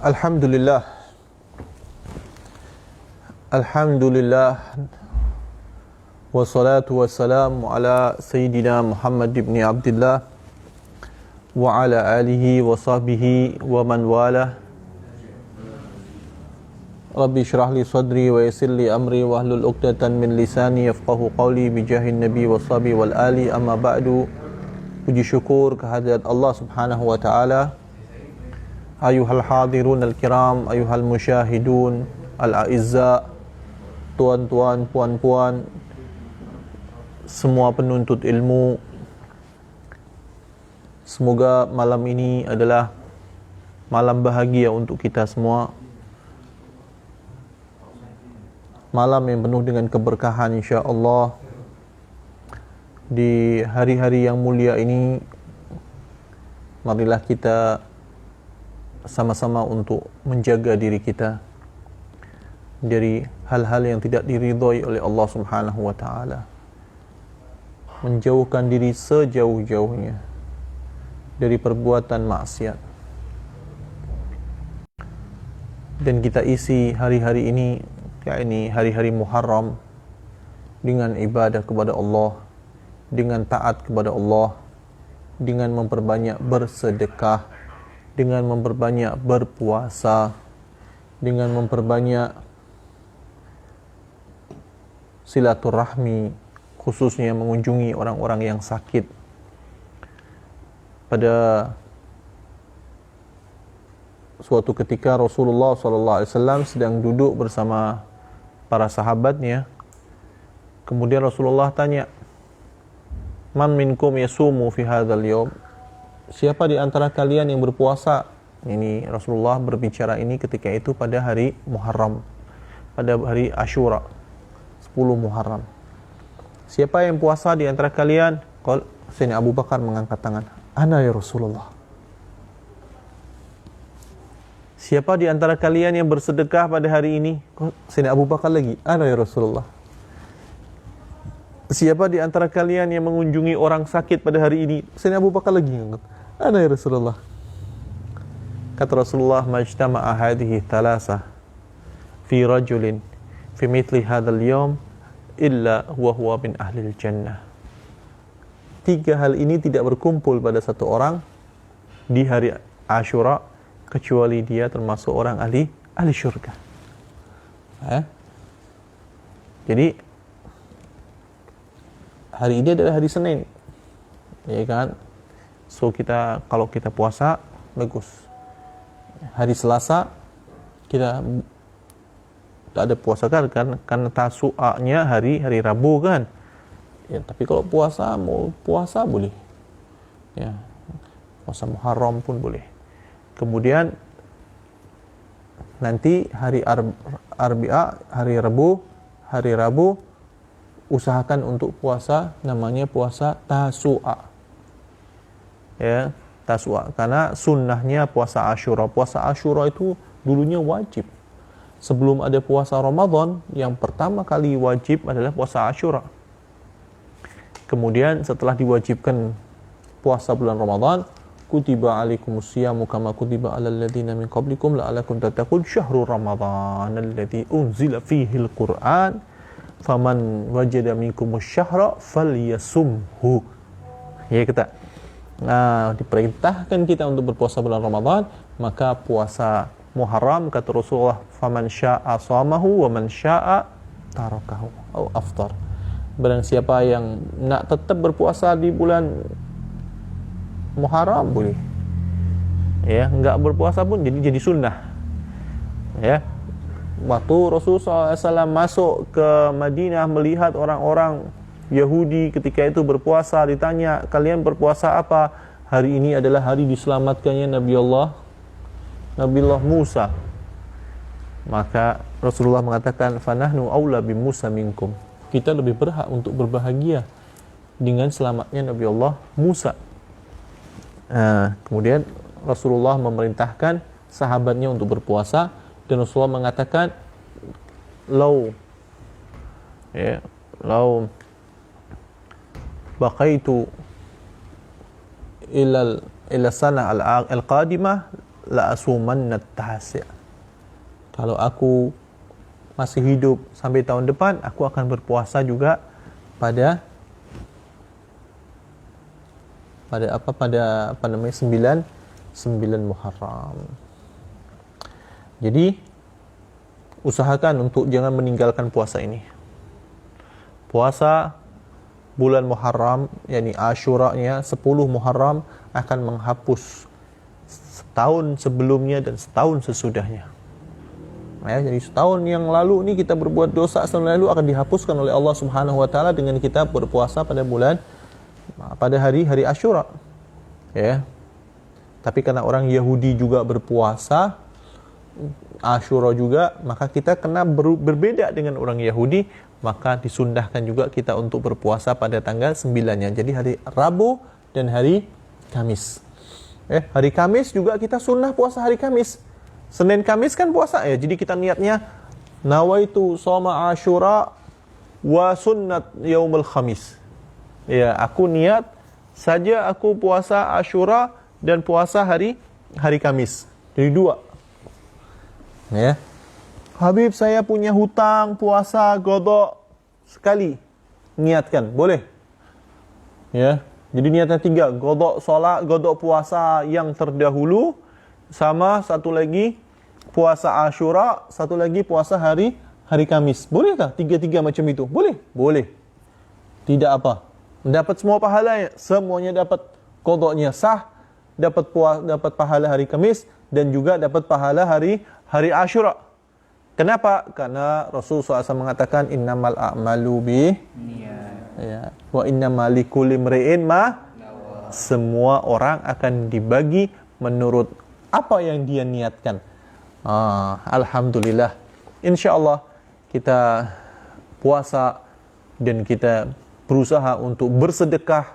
Alhamdulillah. Alhamdulillah. Wassalatu wassalamu ala Sayyidina Muhammad ibn Abdullah wa ala alihi wa sahbihi wa man wala. Rabbi syrah li sadri wa yassir li amri wa hlul 'uqdatan min lisani yafqahu qawli bi jahin nabi wa sahbi wal ali. Amma ba'du. Puji syukur kehadirat Allah Subhanahu wa taala. Ayuhal hadirun al-kiram, ayuhal musyahidun al-a'izza, tuan-tuan, puan-puan, semua penuntut ilmu. Semoga malam ini adalah malam bahagia untuk kita semua. Malam yang penuh dengan keberkahan insya-Allah. Di hari-hari yang mulia ini, marilah kita sama-sama untuk menjaga diri kita dari hal-hal yang tidak diridhai oleh Allah Subhanahu wa taala. Menjauhkan diri sejauh-jauhnya dari perbuatan maksiat. Dan kita isi hari-hari ini, yakni hari-hari Muharram, dengan ibadah kepada Allah, dengan taat kepada Allah, dengan memperbanyak bersedekah, dengan memperbanyak berpuasa, dengan memperbanyak silaturahmi, khususnya mengunjungi orang-orang yang sakit. Pada suatu ketika Rasulullah SAW sedang duduk bersama para sahabatnya. Kemudian Rasulullah tanya, "Man minkum yasumu fi hadzal yaum?" Siapa di antara kalian yang berpuasa? Ini Rasulullah berbicara ini ketika itu pada hari Muharram, pada hari Ashura, 10 Muharram. Siapa yang puasa di antara kalian? Sayyidina Abu Bakar mengangkat tangan. Ana ya Rasulullah. Siapa di antara kalian yang bersedekah pada hari ini? Sayyidina Abu Bakar lagi. Ana ya Rasulullah. Siapa di antara kalian yang mengunjungi orang sakit pada hari ini? Sayyidina Abu Bakar lagi. Ana ya Rasulullah. Kata Rasulullah, majtama'a hadhihi thalatha fi rajulin fi mithli hadzal yawm illa huwa min ahlil jannah. 3 hal ini tidak berkumpul pada satu orang di hari Ashura kecuali dia termasuk orang ahli syurga. Jadi hari ini adalah hari Senin, ya kan? So kalau kita puasa bagus. Hari Selasa kita tak ada puasa kan karena Tasu'anya hari Rabu kan. Ya, tapi kalau puasa mau puasa boleh. Ya. Puasa Muharram pun boleh. Kemudian nanti hari Arbi'a, hari Rabu usahakan untuk puasa namanya puasa Tasu'a. Ya, Tasu'a, karena sunnahnya puasa Ashura. Puasa Ashura itu dulunya wajib. Sebelum ada puasa Ramadan, yang pertama kali wajib adalah puasa Ashura. Kemudian setelah diwajibkan puasa bulan Ramadan, kutiba alaikumusyamu kama kutiba alal ladzina min qablikum la'allakum tattaqun syahrul ramadhan alladzi unzila fihil Qur'an faman wajada minkumus syahra falyasumhu. Ya kita diperintahkan kita untuk berpuasa bulan Ramadan, maka puasa Muharram kata Rasulullah, faman syaa shamahu wa man syaa tarakahu atau aftar. Barang siapa yang nak tetap berpuasa di bulan Muharram boleh. Ya, enggak berpuasa pun jadi sunnah. Ya. Waktu Rasulullah SAW masuk ke Madinah melihat orang-orang Yahudi ketika itu berpuasa, ditanya, kalian berpuasa apa? Hari ini adalah hari diselamatkannya Nabi Allah Musa. Maka Rasulullah mengatakan, fanahnu aula bi Musa minkum. Kita lebih berhak untuk berbahagia dengan selamatnya Nabi Allah Musa. Kemudian Rasulullah memerintahkan sahabatnya untuk berpuasa, dan Rasulullah mengatakan, lau baqaitu ila sana al-qadimah la asumanna at-tasi'. Kalau aku masih hidup sampai tahun depan, aku akan berpuasa juga pada 9 Muharram. Jadi usahakan untuk jangan meninggalkan puasa ini. Puasa bulan Muharram, yakni Asyura-nya 10 Muharram akan menghapus setahun sebelumnya dan setahun sesudahnya. Ya, jadi setahun yang lalu ini kita berbuat dosa, setahun lalu akan dihapuskan oleh Allah Subhanahu wa taala dengan kita berpuasa pada hari Asyura. Ya. Tapi karena orang Yahudi juga berpuasa Asyura juga, maka kita kena berbeda dengan orang Yahudi, maka disundahkan juga kita untuk berpuasa pada tanggal 9-nya. Jadi hari Rabu dan hari Kamis. Hari Kamis juga kita sunnah puasa hari Kamis. Senin Kamis kan puasa ya. Jadi kita niatnya nawaitu shoma Asyura wa sunnat yaumul Khamis. Ya, aku niat saja aku puasa Asyura dan puasa hari Kamis. Jadi 2. Ya. Habib, saya punya hutang puasa qadha sekali. Niatkan, boleh. Ya. Jadi niatnya 3, qadha salat, qadha puasa yang terdahulu, sama satu lagi puasa Asyura, satu lagi puasa hari Kamis. Boleh tak 3 macam itu? Boleh. Boleh. Tidak apa. Dapat semua pahalanya, semuanya dapat, qadhanya sah, dapat pahala hari Kamis dan juga dapat pahala hari Asyura. Kenapa? Karena Rasulullah SAW mengatakan innamal a'malu ya, wa innamal likulli imri'in ma. Semua orang akan dibagi menurut apa yang dia niatkan. Alhamdulillah. InsyaAllah kita puasa dan kita berusaha untuk bersedekah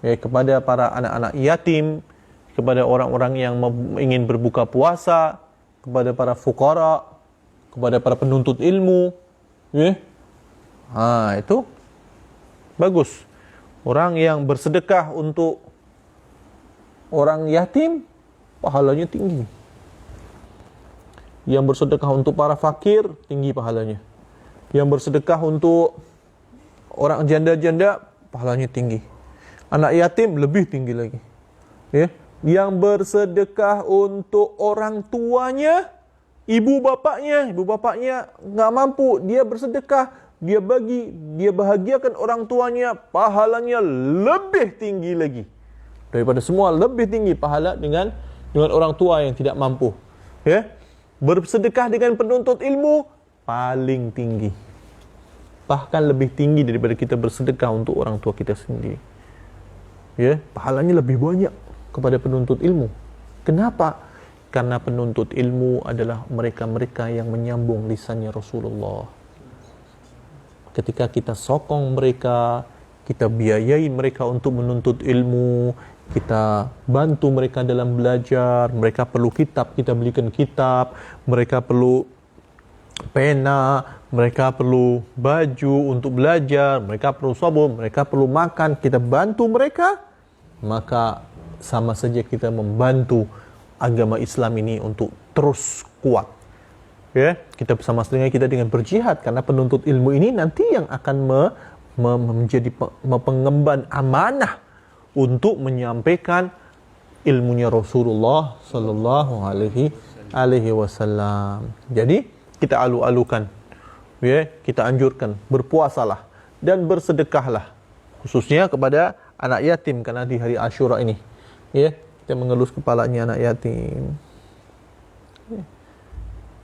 kepada para anak-anak yatim, kepada orang-orang yang ingin berbuka puasa, kepada para fuqara, kepada para penuntut ilmu. Itu bagus. Orang yang bersedekah untuk orang yatim, pahalanya tinggi. Yang bersedekah untuk para fakir, tinggi pahalanya. Yang bersedekah untuk orang janda-janda, pahalanya tinggi. Anak yatim, lebih tinggi lagi. Yang bersedekah untuk orang tuanya, ibu bapaknya nggak mampu, dia bersedekah, dia bagi, dia bahagiakan orang tuanya, pahalanya lebih tinggi lagi. Daripada semua, lebih tinggi pahala dengan orang tua yang tidak mampu. Bersedekah dengan penuntut ilmu, paling tinggi. Bahkan lebih tinggi daripada kita bersedekah untuk orang tua kita sendiri. Pahalanya lebih banyak kepada penuntut ilmu. Kenapa? Karena penuntut ilmu adalah mereka-mereka yang menyambung lisannya Rasulullah. Ketika kita sokong mereka, kita biayai mereka untuk menuntut ilmu, kita bantu mereka dalam belajar, mereka perlu kitab, kita belikan kitab, mereka perlu pena, mereka perlu baju untuk belajar, mereka perlu sabun, mereka perlu makan, kita bantu mereka, maka sama saja kita membantu agama Islam ini untuk terus kuat. Kita bersama dengan kita dengan berjihad, karena penuntut ilmu ini nanti yang akan menjadi pengemban amanah untuk menyampaikan ilmunya Rasulullah sallallahu alaihi wasallam. Jadi kita alu-alukan, kita anjurkan, berpuasalah dan bersedekahlah, khususnya kepada anak yatim, karena di hari Asyura ini, kita mengelus kepalanya anak yatim.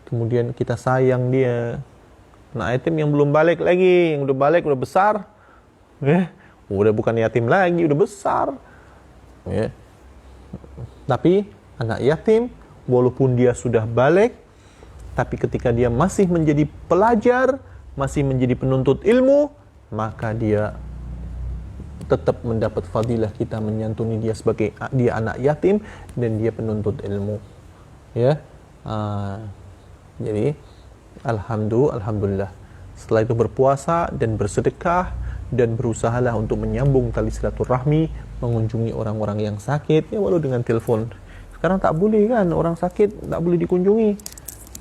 Kemudian kita sayang dia, anak yatim yang belum balik lagi, yang udah balik udah besar, udah bukan yatim lagi, udah besar. Tapi anak yatim, walaupun dia sudah balik, tapi ketika dia masih menjadi pelajar, masih menjadi penuntut ilmu, maka dia tetap mendapat fadilah kita menyantuni dia sebagai dia anak yatim dan dia penuntut ilmu. Jadi alhamdulillah. Setelah itu berpuasa dan bersedekah dan berusahalah untuk menyambung tali silaturahmi, mengunjungi orang-orang yang sakit, walau dengan telepon. Sekarang tak boleh kan, orang sakit tak boleh dikunjungi.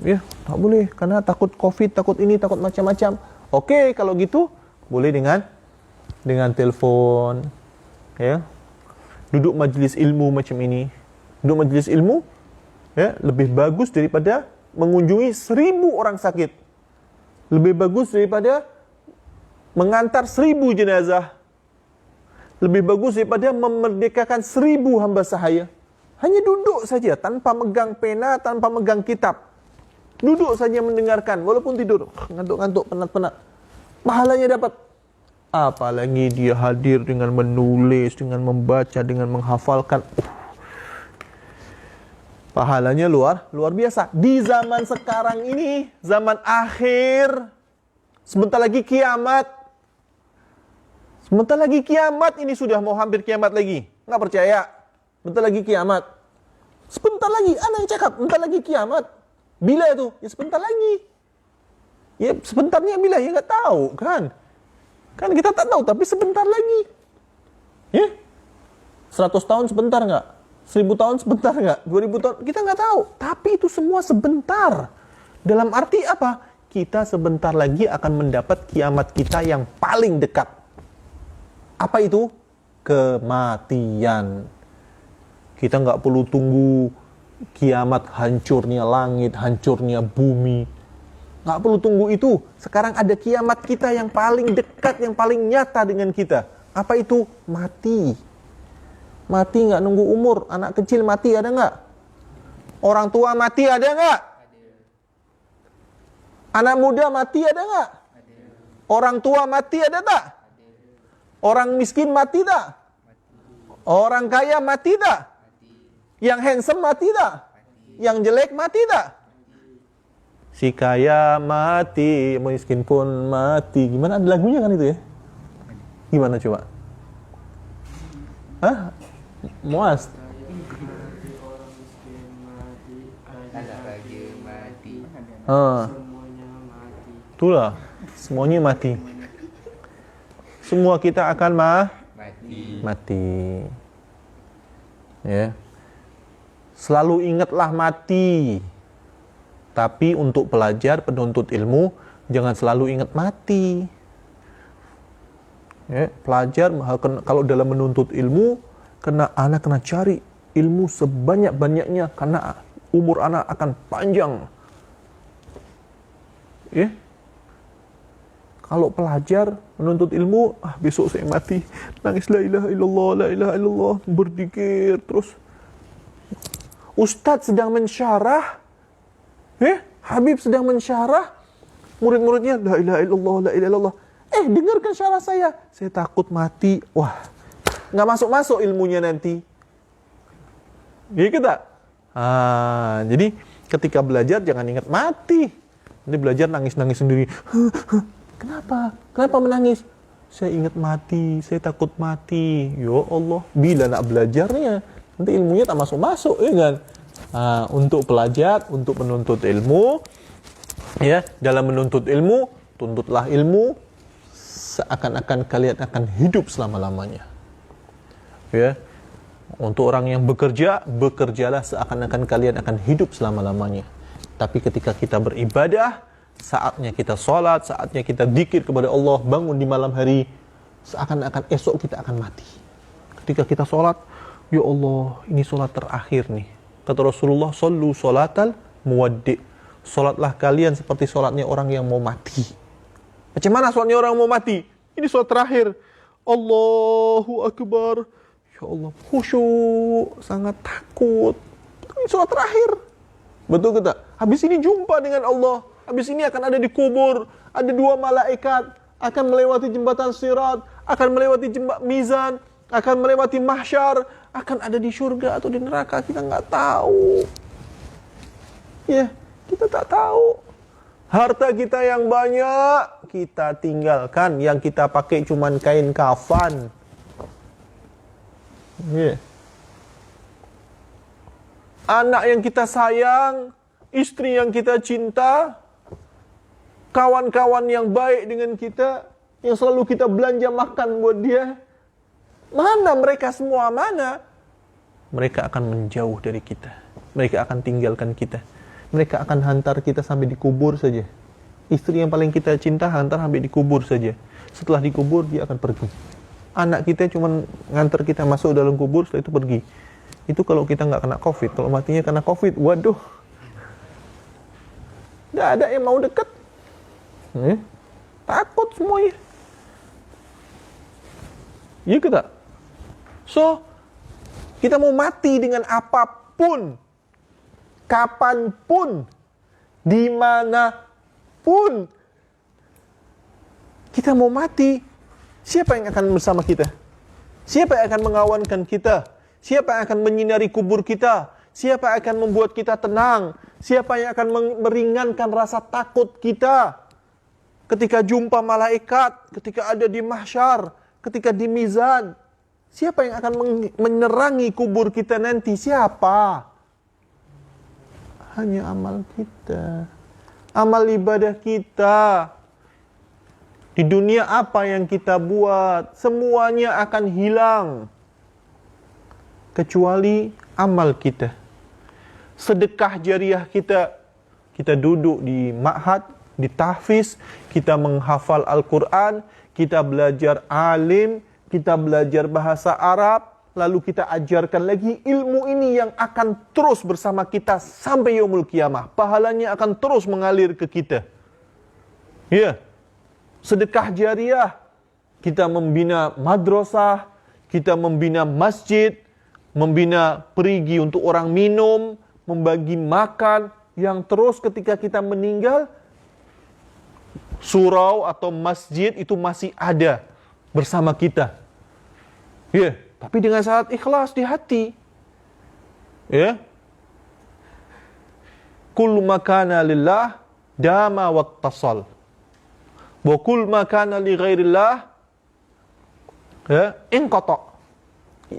Ya, tak boleh karena takut COVID, takut ini, takut macam-macam. Oke, kalau gitu boleh dengan telepon, ya. Duduk majlis ilmu macam ini. Duduk majlis ilmu, ya, lebih bagus daripada mengunjungi 1000 orang sakit. Lebih bagus daripada mengantar 1000 jenazah. Lebih bagus daripada memerdekakan 1000 hamba sahaya. Hanya duduk saja, tanpa megang pena, tanpa megang kitab. Duduk saja mendengarkan, walaupun tidur. Ngantuk-ngantuk, penat-penat. Pahalanya dapat. Apalagi dia hadir dengan menulis, dengan membaca, dengan menghafalkan. Pahalanya luar biasa. Di zaman sekarang ini, zaman akhir, sebentar lagi kiamat. Sebentar lagi kiamat, ini sudah mau hampir kiamat lagi. Nggak percaya? Bentar lagi kiamat. Sebentar lagi, anak yang cakap, bentar lagi kiamat. Bila itu? Ya sebentar lagi. Ya sebentarnya bila? Ya nggak tahu kan. Kan kita tak tahu, tapi sebentar lagi. Ya? 100 tahun sebentar nggak? 1000 tahun sebentar nggak? 2000 tahun? Kita nggak tahu. Tapi itu semua sebentar. Dalam arti apa? Kita sebentar lagi akan mendapat kiamat kita yang paling dekat. Apa itu? Kematian. Kita nggak perlu tunggu kiamat, hancurnya langit, hancurnya bumi. Nggak perlu tunggu itu. Sekarang ada kiamat kita yang paling dekat, yang paling nyata dengan kita. Apa itu? Mati. Mati nggak nunggu umur. Anak kecil mati ada nggak? Orang tua mati ada nggak? Anak muda mati ada nggak? Orang tua mati ada tak? Orang miskin mati tak? Orang kaya mati tak? Yang handsome mati tak? Yang jelek mati tak? Si kaya mati, miskin pun mati. Gimana, ada lagunya kan itu ya? Gimana coba? Hah? Muas? Itulah, semuanya mati. Semua kita akan mati. Ya. Selalu ingatlah mati. Tapi untuk pelajar, penuntut ilmu, jangan selalu ingat mati. Ya, pelajar kalau dalam menuntut ilmu, anak kena cari ilmu sebanyak-banyaknya karena umur anak akan panjang. Ya. Kalau pelajar menuntut ilmu, besok saya mati, nangis la ilaha illallah, la ilaha illallah, berzikir terus. Ustadz sedang mensyarah, Habib sedang mensyarah, murid-muridnya la ilaha illallah, la ilaha illallah. Dengarkan syarah saya takut mati. Wah, nggak masuk-masuk ilmunya nanti. Gitu tak? Jadi ketika belajar jangan ingat mati. Nanti belajar nangis-nangis sendiri. Kenapa? Kenapa menangis? Saya ingat mati, saya takut mati. Ya Allah, bila nak belajarnya, nanti ilmunya tak masuk-masuk, ya kan? Untuk pelajar, untuk menuntut ilmu, ya, dalam menuntut ilmu, tuntutlah ilmu seakan-akan kalian akan hidup selama-lamanya. Ya. Untuk orang yang bekerja, bekerjalah seakan-akan kalian akan hidup selama-lamanya. Tapi ketika kita beribadah, saatnya kita sholat, saatnya kita dzikir kepada Allah, bangun di malam hari, seakan-akan esok kita akan mati. Ketika kita sholat, ya Allah, ini sholat terakhir nih. Kata Rasulullah, "Shollu sholatal muwaddi." Sholatlah kalian seperti sholatnya orang yang mau mati. Macam mana sholatnya orang yang mau mati? Ini sholat terakhir. Allahu Akbar. Ya Allah, khusyuk, sangat takut. Ini sholat terakhir. Betul tak? Habis ini jumpa dengan Allah. Habis ini akan ada di kubur. Ada 2 malaikat. Akan melewati jembatan Sirat. Akan melewati mizan. Akan melewati mahsyar. Akan ada di surga atau di neraka. Kita nggak tahu. Ya, kita tak tahu. Harta kita yang banyak, kita tinggalkan. Yang kita pakai cuman kain kafan. Ya. Anak yang kita sayang, istri yang kita cinta, kawan-kawan yang baik dengan kita, yang selalu kita belanja makan buat dia. Mana mereka semua? Mana? mereka akan menjauh dari kita. Mereka akan tinggalkan kita. Mereka akan hantar kita sampai dikubur saja. Istri yang paling kita cinta hantar sampai dikubur saja. Setelah dikubur dia akan pergi. Anak kita cuma ngantar kita masuk dalam kubur, setelah itu pergi. Itu kalau kita nggak kena COVID. Kalau matinya kena COVID, waduh, nggak ada yang mau dekat. Takut semuanya. Iya kita. So, kita mau mati dengan apapun, kapanpun, dimanapun. Kita mau mati, siapa yang akan bersama kita? Siapa yang akan mengawankan kita? Siapa yang akan menyinari kubur kita? Siapa yang akan membuat kita tenang? Siapa yang akan meringankan rasa takut kita? Ketika jumpa malaikat, ketika ada di mahsyar, ketika di mizan. Siapa yang akan menerangi kubur kita nanti? Siapa? Hanya amal kita. Amal ibadah kita. Di dunia apa yang kita buat, semuanya akan hilang. Kecuali amal kita. Sedekah jariah kita. Kita duduk di ma'had, di tahfiz, kita menghafal Al-Quran, kita belajar alim, kita belajar bahasa Arab, lalu kita ajarkan lagi ilmu ini yang akan terus bersama kita sampai yaumul kiamah. Pahalanya akan terus mengalir ke kita. Ya. Sedekah jariah, kita membina madrasah, kita membina masjid, membina perigi untuk orang minum, membagi makan, yang terus ketika kita meninggal, surau atau masjid itu masih ada bersama kita. Ya, tapi dengan syarat ikhlas di hati. Ya. Kullu ma kana lillah dama wattasal. Wa kullu ma kana li ghairillah inqata.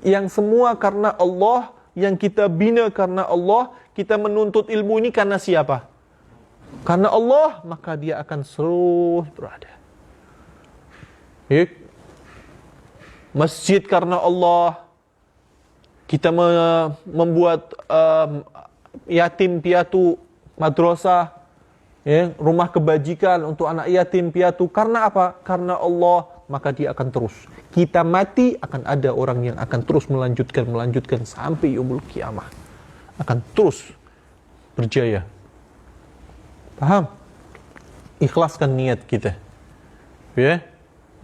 Yang semua karena Allah, yang kita bina karena Allah, kita menuntut ilmu ini karena siapa? Karena Allah, maka dia akan terus berada. Ya. Masjid karena Allah, kita membuat yatim piatu madrasah, ya, rumah kebajikan untuk anak yatim piatu. Karena apa? Karena Allah, maka dia akan terus. Kita mati, akan ada orang yang akan terus melanjutkan sampai yaumul kiamah. Akan terus berjaya. Paham? Ikhlaskan niat kita. Ya.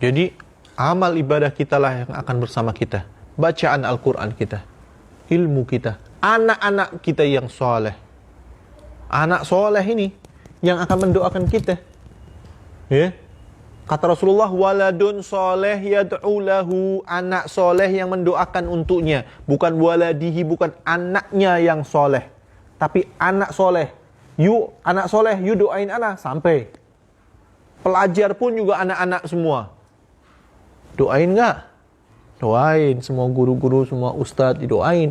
Jadi amal ibadah kita lah yang akan bersama kita. Bacaan Al-Quran kita. Ilmu kita. Anak-anak kita yang soleh. Anak soleh ini yang akan mendoakan kita. Ya. Kata Rasulullah, waladun soleh yad'u lahu. Anak soleh yang mendoakan untuknya. Bukan waladihi, bukan anaknya yang soleh. Tapi anak soleh. Anak soleh, doain anak. Sampai. Pelajar pun juga anak-anak semua. Doain enggak? Doain. Semua guru-guru, semua ustadz didoain.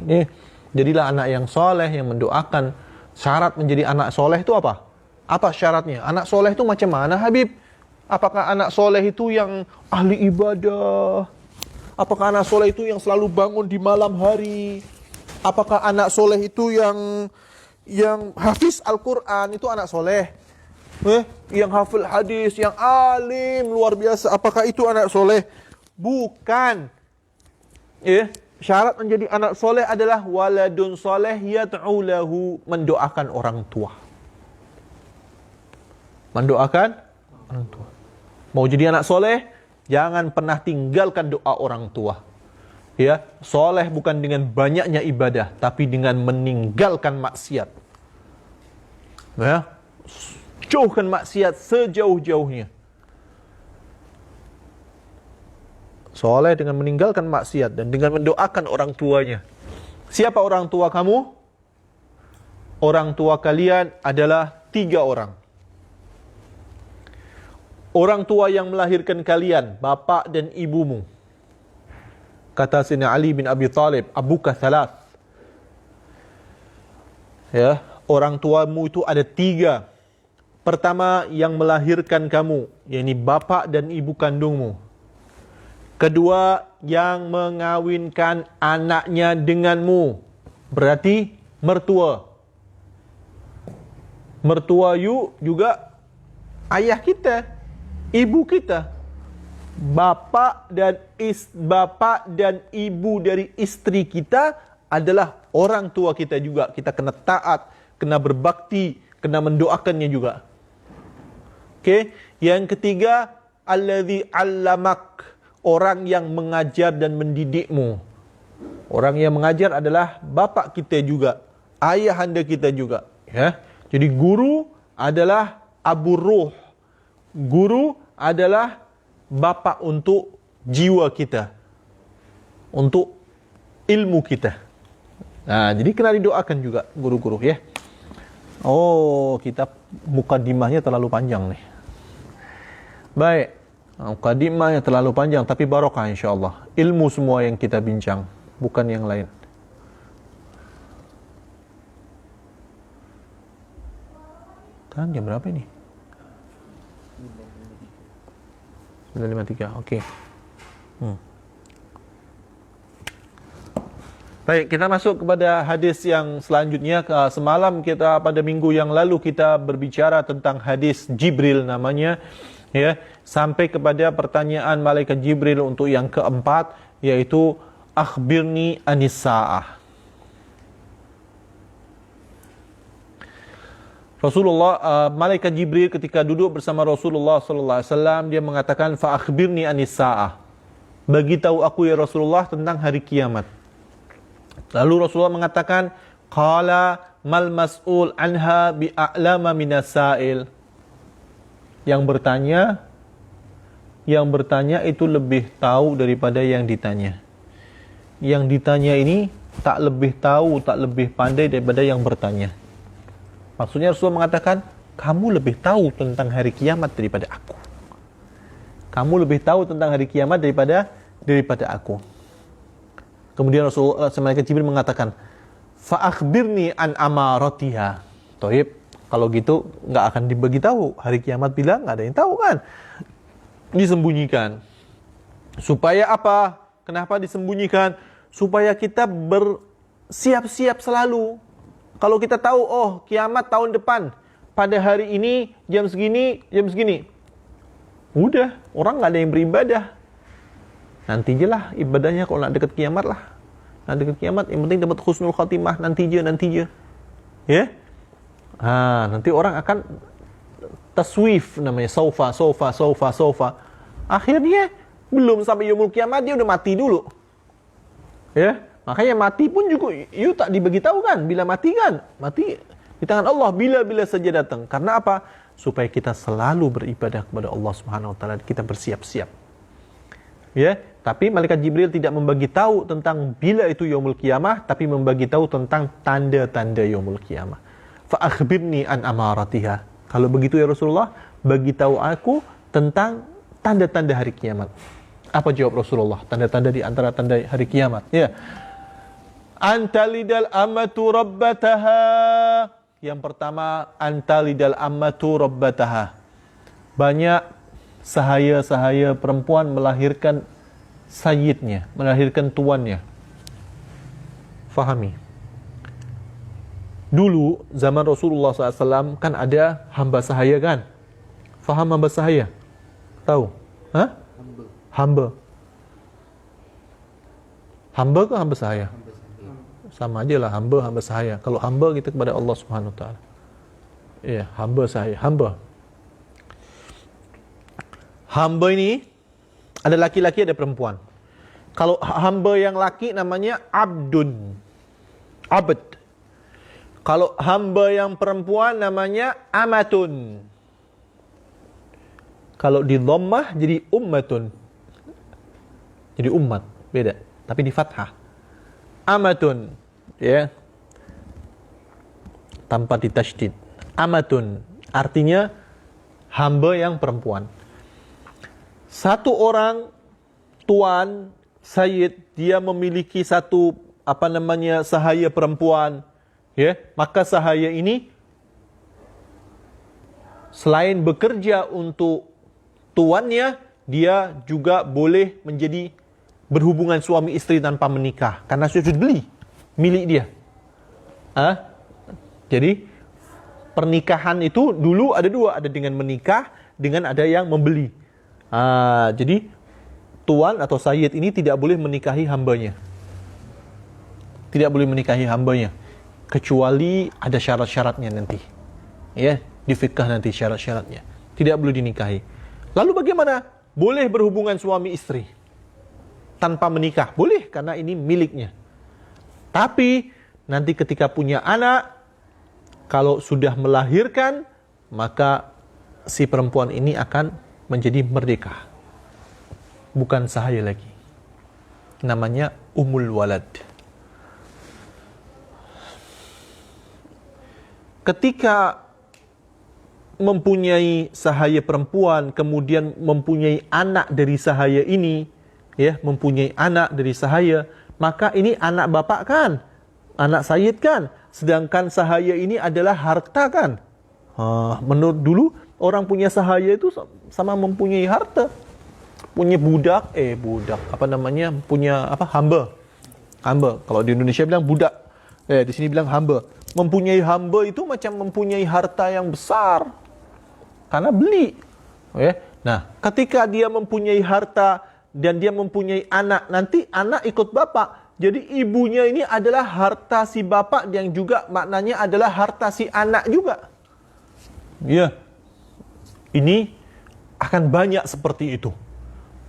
Jadilah anak yang soleh, yang mendoakan. Syarat menjadi anak soleh itu apa? Apa syaratnya? Anak soleh itu macam mana, Habib? Apakah anak soleh itu yang ahli ibadah? Apakah anak soleh itu yang selalu bangun di malam hari? Apakah anak soleh itu yang hafiz Al-Quran itu anak soleh? Yang hafal hadis, yang alim luar biasa, apakah itu anak soleh? Bukan. Syarat menjadi anak soleh adalah waladun soleh yad'u lahu, mendoakan orang tua. Mendoakan orang tua. Mau jadi anak soleh, jangan pernah tinggalkan doa orang tua. Ya, soleh bukan dengan banyaknya ibadah, tapi dengan meninggalkan maksiat. Ya, jauhkan maksiat sejauh-jauhnya. Soleh dengan meninggalkan maksiat dan dengan mendoakan orang tuanya. Siapa orang tua kamu? Orang tua kalian adalah 3 orang. Orang tua yang melahirkan kalian, bapak dan ibumu. Kata Sayyidina Ali bin Abi Thalib, abuka thalath. Ya, orang tuamu itu ada 3. Pertama, yang melahirkan kamu, yakni bapak dan ibu kandungmu. Kedua, yang mengawinkan anaknya denganmu. berarti mertua. Mertua you juga ayah kita, ibu kita. Bapa dan ibu dari istri kita adalah orang tua kita juga. Kita kena taat, kena berbakti, kena mendoakannya juga. Okey, yang ketiga, allazi 'allamak, orang yang mengajar dan mendidikmu. Orang yang mengajar adalah bapa kita juga, ayahanda kita juga, ya. Jadi guru adalah abu ruh. Guru adalah bapa untuk jiwa kita, untuk ilmu kita. Nah, jadi kena didoakan juga guru-guru, ya. Oh, kita mukadimahnya terlalu panjang nih. Baik, mukadimahnya terlalu panjang, tapi barokah insyaAllah. Ilmu semua yang kita bincang, bukan yang lain. Kan jam berapa ini? 9.53, okey. Baik, kita masuk kepada hadis yang selanjutnya. Semalam kita, pada minggu yang lalu, kita berbicara tentang hadis Jibril namanya, ya, sampai kepada pertanyaan malaikat Jibril untuk yang keempat, yaitu akhbirni anis sa'ah. Rasulullah, malaikat Jibril ketika duduk bersama Rasulullah sallallahu alaihi wasallam, dia mengatakan, fa akhbirni anis sa'ah, bagi tahu aku ya Rasulullah tentang hari kiamat. Lalu Rasulullah mengatakan, qala mal mas'ul anha bi'a'lama minas sa'il. Yang bertanya itu lebih tahu daripada yang ditanya. Yang ditanya ini tak lebih tahu, tak lebih pandai daripada yang bertanya. Maksudnya Rasulullah mengatakan, kamu lebih tahu tentang hari kiamat daripada aku. Kamu lebih tahu tentang hari kiamat daripada aku. Kemudian Rasulullah, malaikat Jibril mengatakan, fa akhbirni an amaratiha. Toib, kalau gitu nggak akan dibagi tahu hari kiamat, bilang nggak ada yang tahu kan? Disembunyikan. Supaya apa? Kenapa disembunyikan? Supaya kita bersiap-siap selalu. Kalau kita tahu, oh kiamat tahun depan, pada hari ini, jam segini, udah, orang nggak ada yang beribadah. Nanti je lah ibadahnya kalau nak dekat kiamat lah. Nak dekat kiamat, yang penting dapat husnul khatimah, nanti je. Ya? Nanti orang akan taswif namanya, saufa. Akhirnya, belum sampai yaumul kiamat, dia udah mati dulu. Ya? Makanya mati pun juga you tak dibagi tahu kan, bila mati kan, mati di tangan Allah bila saja datang. Karena apa? Supaya kita selalu beribadah kepada Allah Subhanahu wa taala, kita bersiap-siap. Ya, tapi malaikat Jibril tidak membagi tahu tentang bila itu yaumul kiamah, tapi membagi tahu tentang tanda-tanda yaumul kiamah. Fa akhbirni an amaratiha. Kalau begitu ya Rasulullah, bagi tahu aku tentang tanda-tanda hari kiamat. Apa jawab Rasulullah? Tanda-tanda di antara tanda hari kiamat. Ya. Antalidal ammatu rabbataha. Yang pertama, antalidal ammatu rabbataha. Banyak sahaya-sahaya perempuan melahirkan sayyidnya, melahirkan tuannya. Fahami. Dulu, zaman Rasulullah SAW, kan ada hamba sahaya kan? Faham hamba sahaya? Tahu? Hah? Hamba. Hamba ke hamba sahaya? Sama aja lah, hamba sahaya. Kalau hamba kita kepada Allah Subhanahu wa taala. Ya, hamba sahaya, hamba. Hamba ini ada laki-laki, ada perempuan. Kalau hamba yang laki namanya abdun. Abd. Kalau hamba yang perempuan namanya amatun. Kalau di dhammah jadi ummatun. Jadi umat, beda. Tapi di fathah. Amatun. Ya, tanpa ditasydid. Amatun artinya hamba yang perempuan. Satu orang tuan sayyid, dia memiliki satu sahaya perempuan, ya, maka sahaya ini selain bekerja untuk tuannya, dia juga boleh menjadi berhubungan suami istri tanpa menikah, karena sudah beli milik dia. Jadi pernikahan itu dulu ada dua, ada dengan menikah, dengan ada yang membeli. Jadi tuan atau sayyid ini tidak boleh menikahi hambanya. Tidak boleh menikahi hambanya kecuali ada syarat-syaratnya nanti. Ya, di fikih nanti syarat-syaratnya. Tidak boleh dinikahi. Lalu bagaimana? Boleh berhubungan suami istri tanpa menikah. Boleh karena ini miliknya. Tapi nanti ketika punya anak, kalau sudah melahirkan, maka si perempuan ini akan menjadi merdeka. Bukan sahaya lagi. Namanya Ummul Walad. Ketika mempunyai sahaya perempuan, kemudian mempunyai anak dari sahaya ini, ya, mempunyai anak dari sahaya, maka ini anak bapak kan? Anak sayyid kan? Sedangkan sahaya ini adalah harta kan? Menurut dulu orang punya sahaya itu sama mempunyai harta. Punya budak, punya hamba. Hamba. Kalau di Indonesia bilang budak. Di sini bilang hamba. Mempunyai hamba itu macam mempunyai harta yang besar. Karena beli. Nah, ketika dia mempunyai harta dan dia mempunyai anak, nanti anak ikut bapak. Jadi ibunya ini adalah harta si bapak yang juga maknanya adalah harta si anak juga. Ya. Ini akan banyak seperti itu.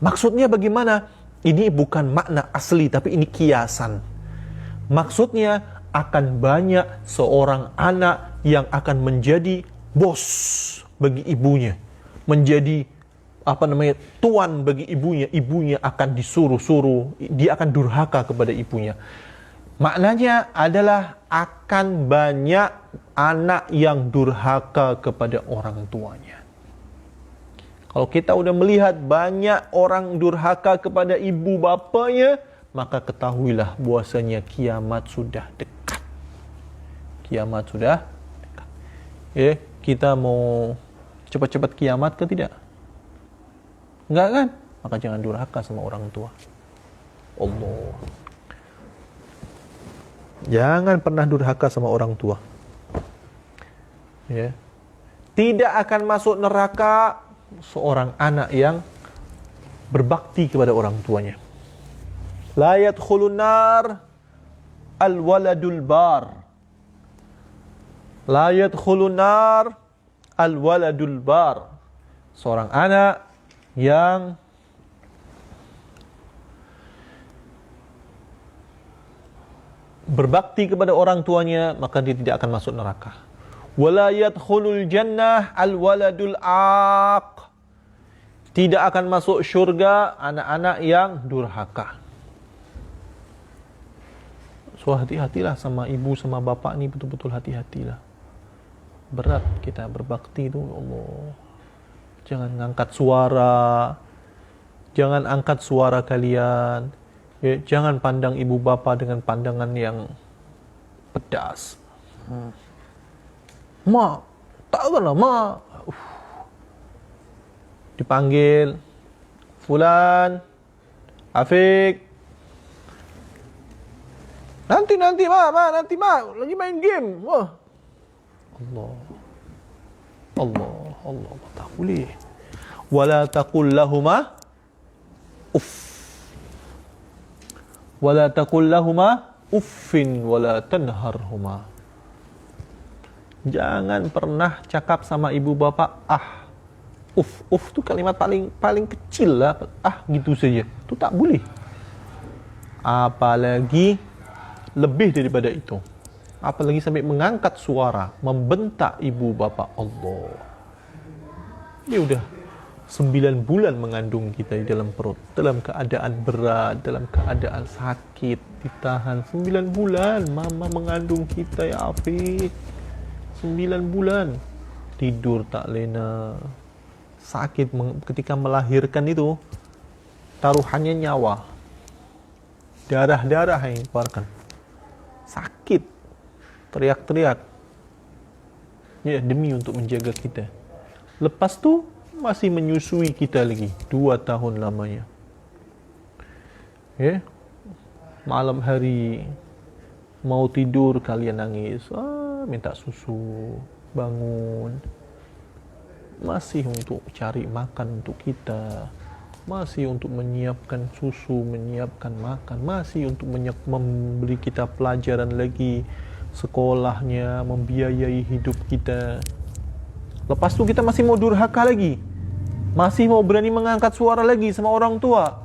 Maksudnya bagaimana? Ini bukan makna asli, tapi ini kiasan. Maksudnya akan banyak seorang anak yang akan menjadi bos bagi ibunya. Menjadi tuan bagi ibunya. Ibunya akan disuruh-suruh, dia akan durhaka kepada ibunya. Maknanya adalah akan banyak anak yang durhaka kepada orang tuanya. Kalau kita udah melihat banyak orang durhaka kepada ibu bapanya, maka ketahuilah bahwasanya kiamat sudah dekat. Kiamat sudah dekat. Kita mau cepat-cepat kiamat ke tidak? Enggak kan? Maka jangan durhaka sama orang tua. Allah. Jangan pernah durhaka sama orang tua. Ya. Tidak akan masuk neraka seorang anak yang berbakti kepada orang tuanya. La yadkhulun nar al-waladul bar. La yadkhulun nar al-waladul bar. Seorang anak yang berbakti kepada orang tuanya, maka dia tidak akan masuk neraka. Wala yadkhulul jannah al-waladul aq. Tidak akan masuk syurga anak-anak yang durhaka. So hati-hatilah sama ibu sama bapak ni, betul-betul hati-hatilah. Berat kita berbakti itu, Allah. Jangan angkat suara. Jangan angkat suara kalian. Jangan pandang ibu bapa dengan pandangan yang pedas. Mak, takkanlah mak. Dipanggil Fulan, Afiq. Nanti mak, nanti mak, lagi main game. Wah. Allah, tak boleh. Wala taqul lahuma uff. Wala taqul lahuma uffin wala tanharhuma. Jangan pernah cakap sama ibu bapak Uff tu kalimat paling kecil lah. Gitu saja. Itu tak boleh. Apalagi lebih daripada itu. Apalagi sampai mengangkat suara, membentak ibu bapa. Allah. Dia udah 9 bulan mengandung kita di dalam perut. Dalam keadaan berat, dalam keadaan sakit, ditahan. 9 bulan mama mengandung kita, ya Afiq. 9 bulan. Tidur tak lena. Sakit ketika melahirkan itu, taruhannya nyawa, darah-darah yang dikeluarkan, sakit, teriak-teriak, ya demi untuk menjaga kita. Lepas tu masih menyusui kita lagi 2 tahun lamanya. Malam hari Mau tidur kalian nangis, minta susu, bangun. Masih untuk cari makan untuk kita, masih untuk menyiapkan susu, menyiapkan makan, masih untuk memberi kita pelajaran lagi, sekolahnya, membiayai hidup kita. Lepas itu kita masih mau durhaka lagi, masih mau berani mengangkat suara lagi sama orang tua.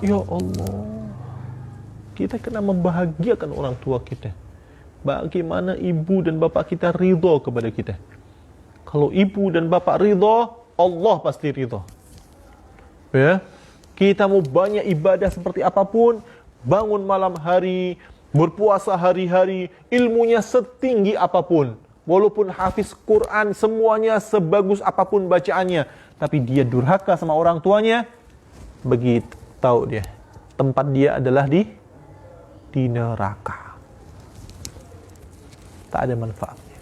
Ya Allah, kita kena membahagiakan orang tua kita. Bagaimana ibu dan bapak kita ridho kepada kita? Kalau ibu dan bapak ridho, Allah pasti ridho. Ya, kita mau banyak ibadah seperti apapun, bangun malam hari, berpuasa hari-hari, ilmunya setinggi apapun, walaupun hafiz Quran, semuanya sebagus apapun bacaannya, tapi dia durhaka sama orang tuanya, begitu tahu dia, tempat dia adalah di neraka. Tak ada manfaatnya.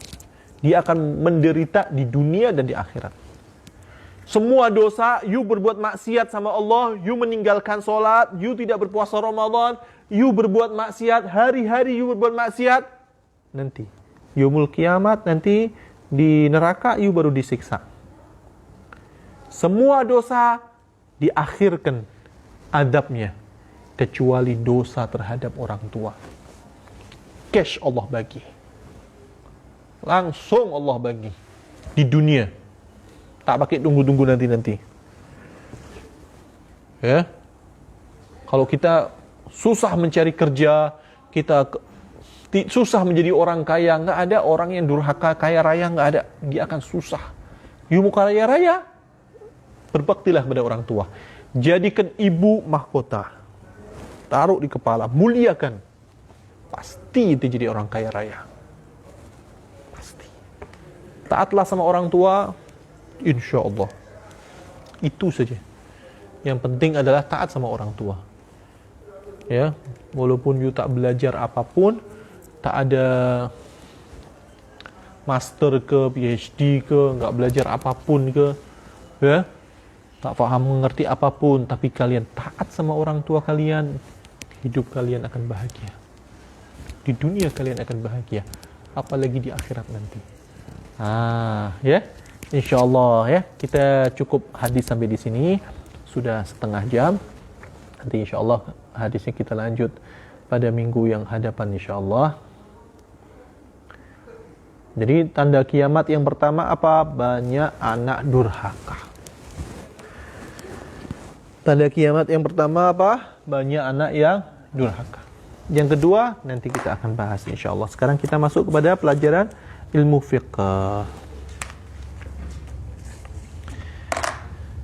Dia akan menderita di dunia dan di akhirat. Semua dosa, you berbuat maksiat sama Allah, you meninggalkan solat, you tidak berpuasa Ramadan, you berbuat maksiat, hari-hari you berbuat maksiat, nanti yaumul kiamat, nanti di neraka you baru disiksa. Semua dosa diakhirkan adabnya, kecuali dosa terhadap orang tua. Cash Allah bagi. Langsung Allah bagi di dunia, tak pakai tunggu-tunggu nanti. Ya, kalau kita susah mencari kerja, kita susah menjadi orang kaya, nggak ada orang yang durhaka kaya raya, nggak ada, dia akan susah. You mau kaya raya, berbaktilah pada orang tua, jadikan ibu mahkota, taruh di kepala, muliakan, pasti itu jadi orang kaya raya. Taatlah sama orang tua, insya Allah. Itu saja. Yang penting adalah taat sama orang tua. Ya, walaupun you tak belajar apapun, tak ada master ke, PhD ke, nggak belajar apapun ke, ya, tak paham mengerti apapun, tapi kalian taat sama orang tua kalian, hidup kalian akan bahagia. Di dunia kalian akan bahagia, apalagi di akhirat nanti. Ya, insyaallah ya, kita cukup hadis sampai di sini, sudah setengah jam. Nanti insyaallah hadisnya kita lanjut pada minggu yang hadapan insyaallah. Jadi tanda kiamat yang pertama apa? Banyak anak durhaka. Tanda kiamat yang pertama apa? Banyak anak yang durhaka. Yang kedua nanti kita akan bahas insyaallah. Sekarang kita masuk kepada pelajaran ilmu fiqh.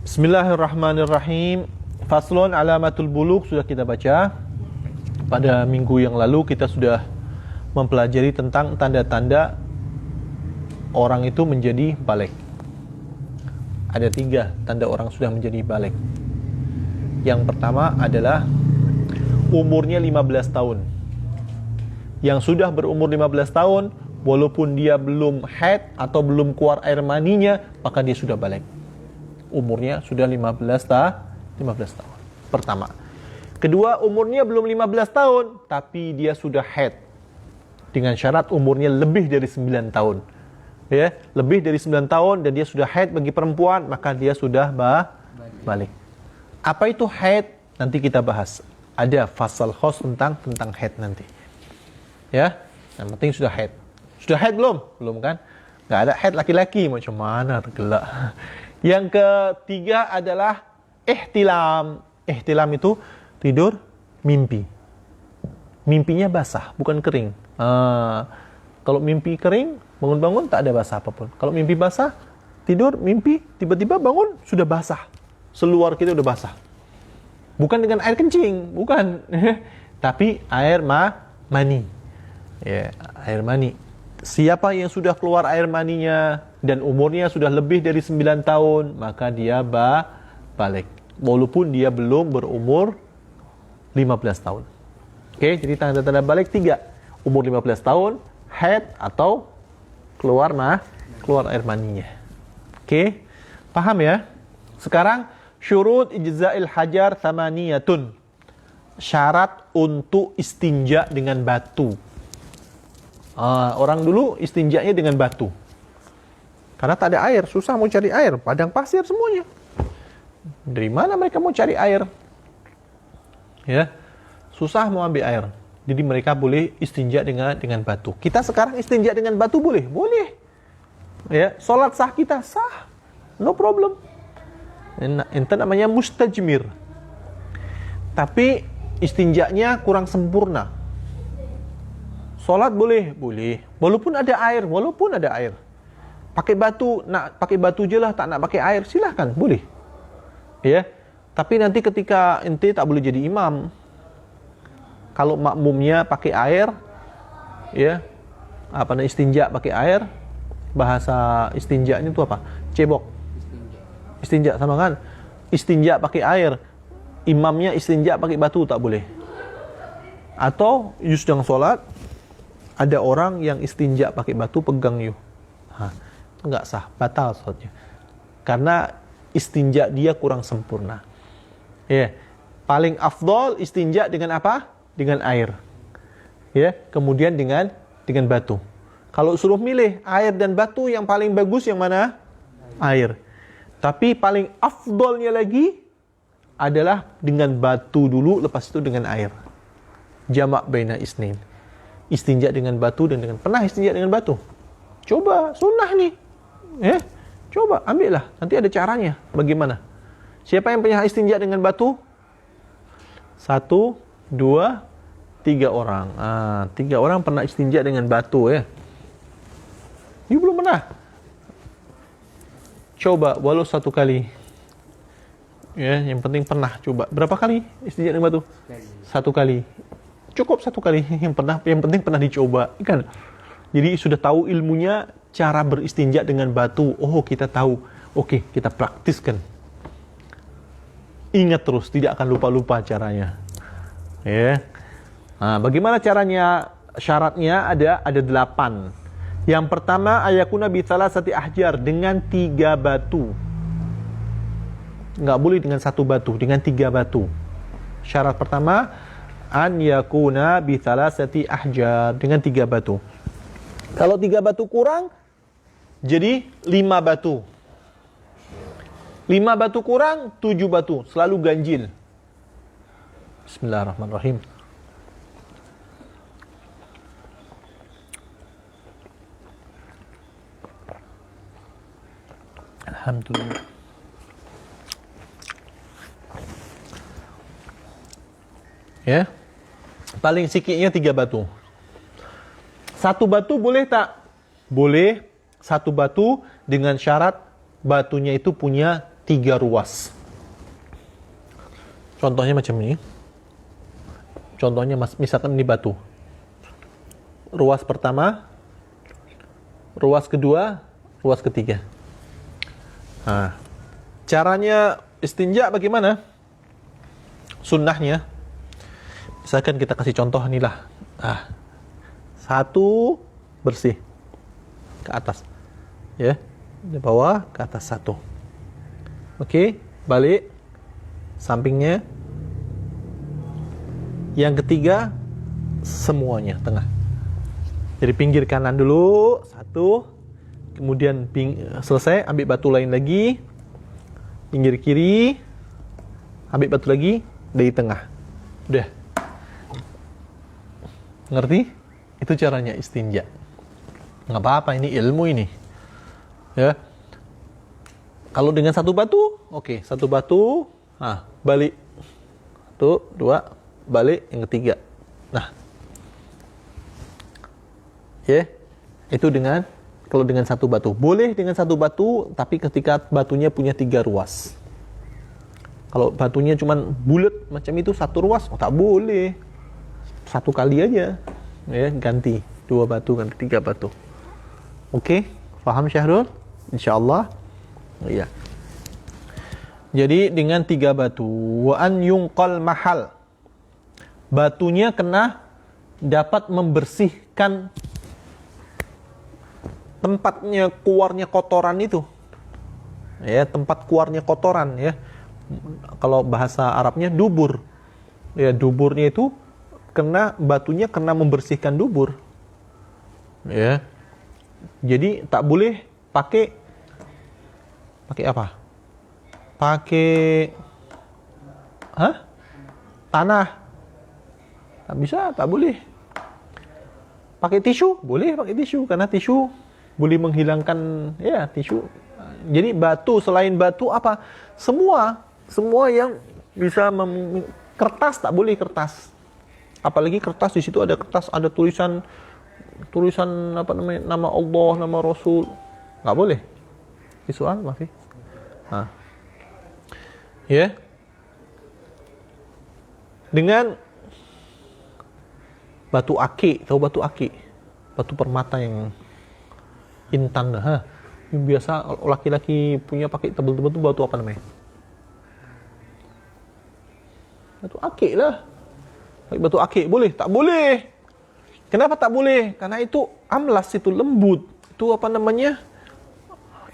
Bismillahirrahmanirrahim. Faslun alamatul bulugh sudah kita baca. Pada minggu yang lalu kita sudah mempelajari tentang tanda-tanda orang itu menjadi baligh. Ada 3 tanda orang sudah menjadi baligh. Yang pertama adalah umurnya 15 tahun. Yang sudah berumur 15 tahun, walaupun dia belum haid atau belum keluar air maninya, maka dia sudah baligh. Umurnya sudah 15 tahun. Pertama. Kedua, umurnya belum 15 tahun, tapi dia sudah haid. Dengan syarat umurnya lebih dari 9 tahun. Ya, lebih dari 9 tahun dan dia sudah haid bagi perempuan, maka dia sudah baligh. Apa itu haid? Nanti kita bahas. Ada fasal khos tentang haid nanti. Ya, yang penting sudah haid. Sudah haid belum? Belum kan? Nggak ada haid laki-laki, macam mana tergelak. Yang ketiga adalah ihtilam. Ihtilam itu tidur mimpi. Mimpinya basah, bukan kering. Kalau mimpi kering, bangun-bangun tak ada basah apapun. Kalau mimpi basah, tidur, mimpi, tiba-tiba bangun, sudah basah. Seluar kita udah basah. Bukan dengan air kencing, bukan. Tapi air mani. Ya, air mani. Siapa yang sudah keluar air maninya dan umurnya sudah lebih dari 9 tahun, maka dia baligh. Walaupun dia belum berumur 15 tahun. Oke, jadi tanda-tanda baligh 3. Umur 15 tahun, haid atau keluar air maninya. Oke, paham ya? Sekarang syurut ijza'il hajar thamaniyatun. syarat untuk istinja dengan batu. Orang dulu istinjanya dengan batu. Karena tak ada air, susah mau cari air, padang pasir semuanya. Dari mana mereka mau cari air? Ya, susah mau ambil air. Jadi mereka boleh istinja dengan batu. Kita sekarang istinja dengan batu boleh? Boleh. Ya, salat sah kita sah. No problem. Itu namanya mustajmir. Tapi istinjanya kurang sempurna. Salat boleh? Boleh. Walaupun ada air. Pakai batu, nak pakai batu je lah, tak nak pakai air, silahkan, boleh. Ya. Tapi nanti ketika ente tak boleh jadi imam. Kalau makmumnya pakai air, ya, istinja pakai air, bahasa istinjanya itu apa? Cebok. Istinja sama kan? Istinja pakai air, imamnya istinja pakai batu tak boleh. Atau sedang sholat, ada orang yang istinja pakai batu pegang you. Itu enggak sah, batal sholatnya. Karena istinja dia kurang sempurna. Ya, paling afdol istinja dengan apa? Dengan air. Ya, kemudian dengan batu. Kalau suruh milih air dan batu, yang paling bagus yang mana? Air. Tapi paling afdolnya lagi adalah dengan batu dulu, lepas itu dengan air. Jamak baina isnain. Istinja dengan batu dan pernah istinja dengan batu? Coba, sunnah nih. Coba, ambillah. Nanti ada caranya. Bagaimana? Siapa yang punya istinja dengan batu? 1, 2, 3 orang. 3 orang pernah istinja dengan batu ya. You belum pernah? Coba, walau 1 kali. Ya, yang penting pernah coba. Berapa kali istinja dengan batu? 1 kali. Cukup 1 kali. Yang penting pernah dicoba, kan? Jadi sudah tahu ilmunya, cara beristinja dengan batu. Oh, kita tahu. Oke, kita praktiskan. Ingat terus, tidak akan lupa-lupa caranya. Ya. Bagaimana caranya? Syaratnya ada 8. Yang pertama, ayakuna bi thalathati ahjar, dengan 3 batu. Enggak boleh dengan 1 batu, dengan 3 batu. Syarat pertama, an yakuna bi thalathati ahjar, dengan 3 batu. Kalau 3 batu kurang, jadi 5 batu. 5 batu kurang, 7 batu. Selalu ganjil. Bismillahirrahmanirrahim. Alhamdulillah. Ya. Paling sikitnya 3 batu. 1 batu boleh tak? Boleh. 1 batu dengan syarat batunya itu punya 3 ruas. Contohnya macam ini. Contohnya misalkan ini batu. Ruas pertama, ruas kedua, ruas ketiga. Caranya istinja bagaimana? Sunnahnya, misalkan kita kasih contoh nih lah. 1 bersih ke atas, ya, di bawah ke atas 1. Oke, balik sampingnya. Yang ketiga semuanya tengah. Jadi pinggir kanan dulu 1, kemudian selesai ambil batu lain lagi, pinggir kiri, ambil batu lagi dari tengah. Udah. Ngerti? Itu caranya istinja. Nggak apa-apa, ini ilmu ini. Ya. Kalau dengan 1 batu, oke, 1 batu, balik. 1, 2, balik yang ketiga. Ya. Itu kalau dengan 1 batu. Boleh dengan 1 batu, tapi ketika batunya punya 3 ruas. Kalau batunya cuma bulat macam itu 1 ruas, tak boleh. 1 kali aja. Ya, ganti 2 batu, ganti 3 batu. Oke, paham Syahrul? Insyaallah. Iya. Jadi dengan 3 batu. Wa an yunqal mahal. Batunya kena dapat membersihkan tempatnya keluarnya kotoran itu. Ya, tempat keluarnya kotoran ya. Kalau bahasa Arabnya dubur. Ya, duburnya itu kena batunya kena membersihkan dubur. Ya. Jadi tak boleh pakai apa? Pakai tanah. Tak bisa, tak boleh. Pakai tisu, boleh pakai tisu karena tisu boleh menghilangkan tisu. Jadi batu, selain batu apa? Semua yang bisa kertas tak boleh, kertas. Apalagi kertas, di situ ada kertas, ada tulisan apa namanya, nama Allah, nama Rasul. Nggak boleh. Visual, maaf. Ya. Dengan batu akik, tahu batu akik? Batu permata yang intan dah. Yang biasa laki-laki punya pakai tebel-tebel tuh batu apa namanya? Batu akik lah. Batu akik boleh? Tak boleh. Kenapa tak boleh? Karena itu amlas, itu lembut. Itu apa namanya?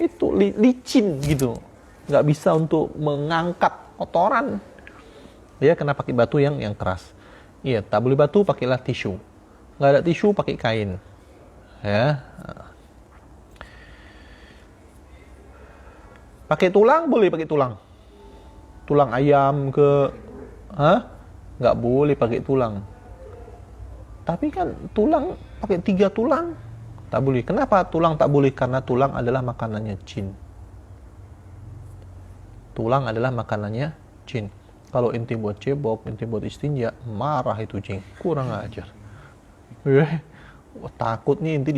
Itu licin gitu. Nggak bisa untuk mengangkat kotoran. Ya, kena pakai batu yang keras. Iya, tak boleh batu, pakailah tisu. Nggak ada tisu, pakai kain. Ya. Pakai tulang, boleh pakai tulang. Tulang ayam ke... Nggak boleh pakai tulang. Tapi kan tulang, pakai 3 tulang. Tak boleh. Kenapa tulang tak boleh? Karena tulang adalah makanannya jin. Tulang adalah makanannya jin. Kalau inti buat cebok, inti buat istinja, marah itu jin. Kurang ajar. Takut nih inti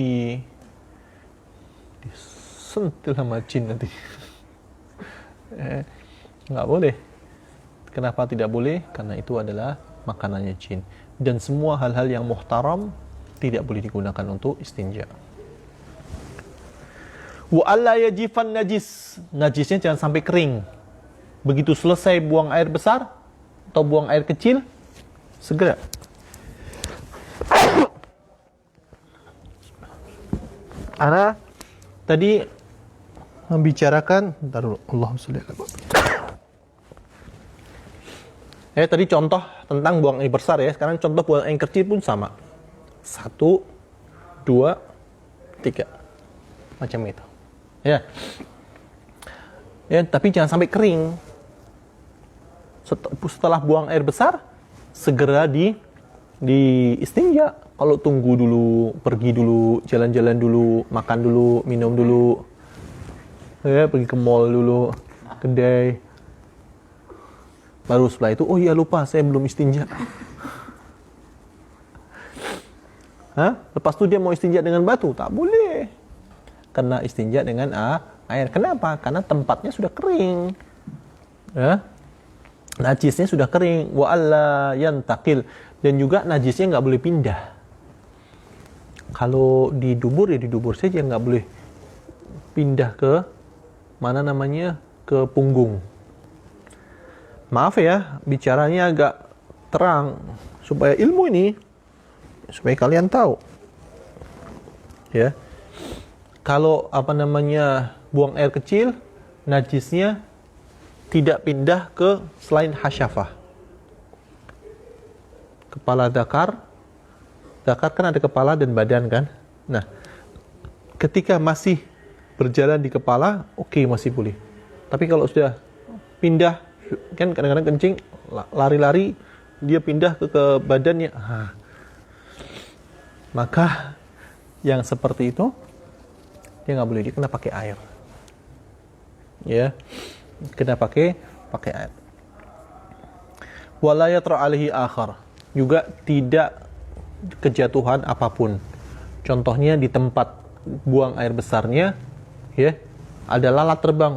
disentil sama jin nanti. Nggak boleh. Kenapa tidak boleh? Karena itu adalah makanannya jin. Dan semua hal-hal yang muhtaram tidak boleh digunakan untuk istinja. Wa alla yajifan najis. Najisnya jangan sampai kering. Begitu selesai buang air besar atau buang air kecil, segera. Ana tadi membicarakan, Allahumma sholli ala tadi contoh tentang buang air besar ya. Sekarang contoh buang air kecil pun sama. 1, 2, 3. Macam itu. Ya. Ya, tapi jangan sampai kering. Setelah buang air besar, segera di istinja. Kalau tunggu dulu, pergi dulu, jalan-jalan dulu, makan dulu, minum dulu. Ya, pergi ke mall dulu, kedai. Baru setelah itu, oh iya lupa, saya belum istinja. Lepas itu dia mau istinja dengan batu, tak boleh. Karena istinja dengan air. Kenapa? Karena tempatnya sudah kering. Ya. Najisnya sudah kering. Wa alla yantakil. Dan juga najisnya nggak boleh pindah. Kalau di dubur, ya di dubur saja, nggak boleh pindah ke mana namanya, ke punggung. Maaf ya, bicaranya agak terang supaya ilmu ini, supaya kalian tahu. Ya. Kalau apa namanya, buang air kecil, najisnya tidak pindah ke selain hasyafah. Kepala dakar kan ada kepala dan badan kan. Nah, ketika masih berjalan di kepala, oke, masih boleh. Tapi kalau sudah pindah, kan kadang-kadang kencing, lari-lari, dia pindah ke badannya. Maka yang seperti itu, dia nggak boleh, dia kena pakai air. Ya, kena pakai air. Wala yatra alaihi akhar. Juga tidak kejatuhan apapun. Contohnya di tempat buang air besarnya, ya, ada lalat terbang,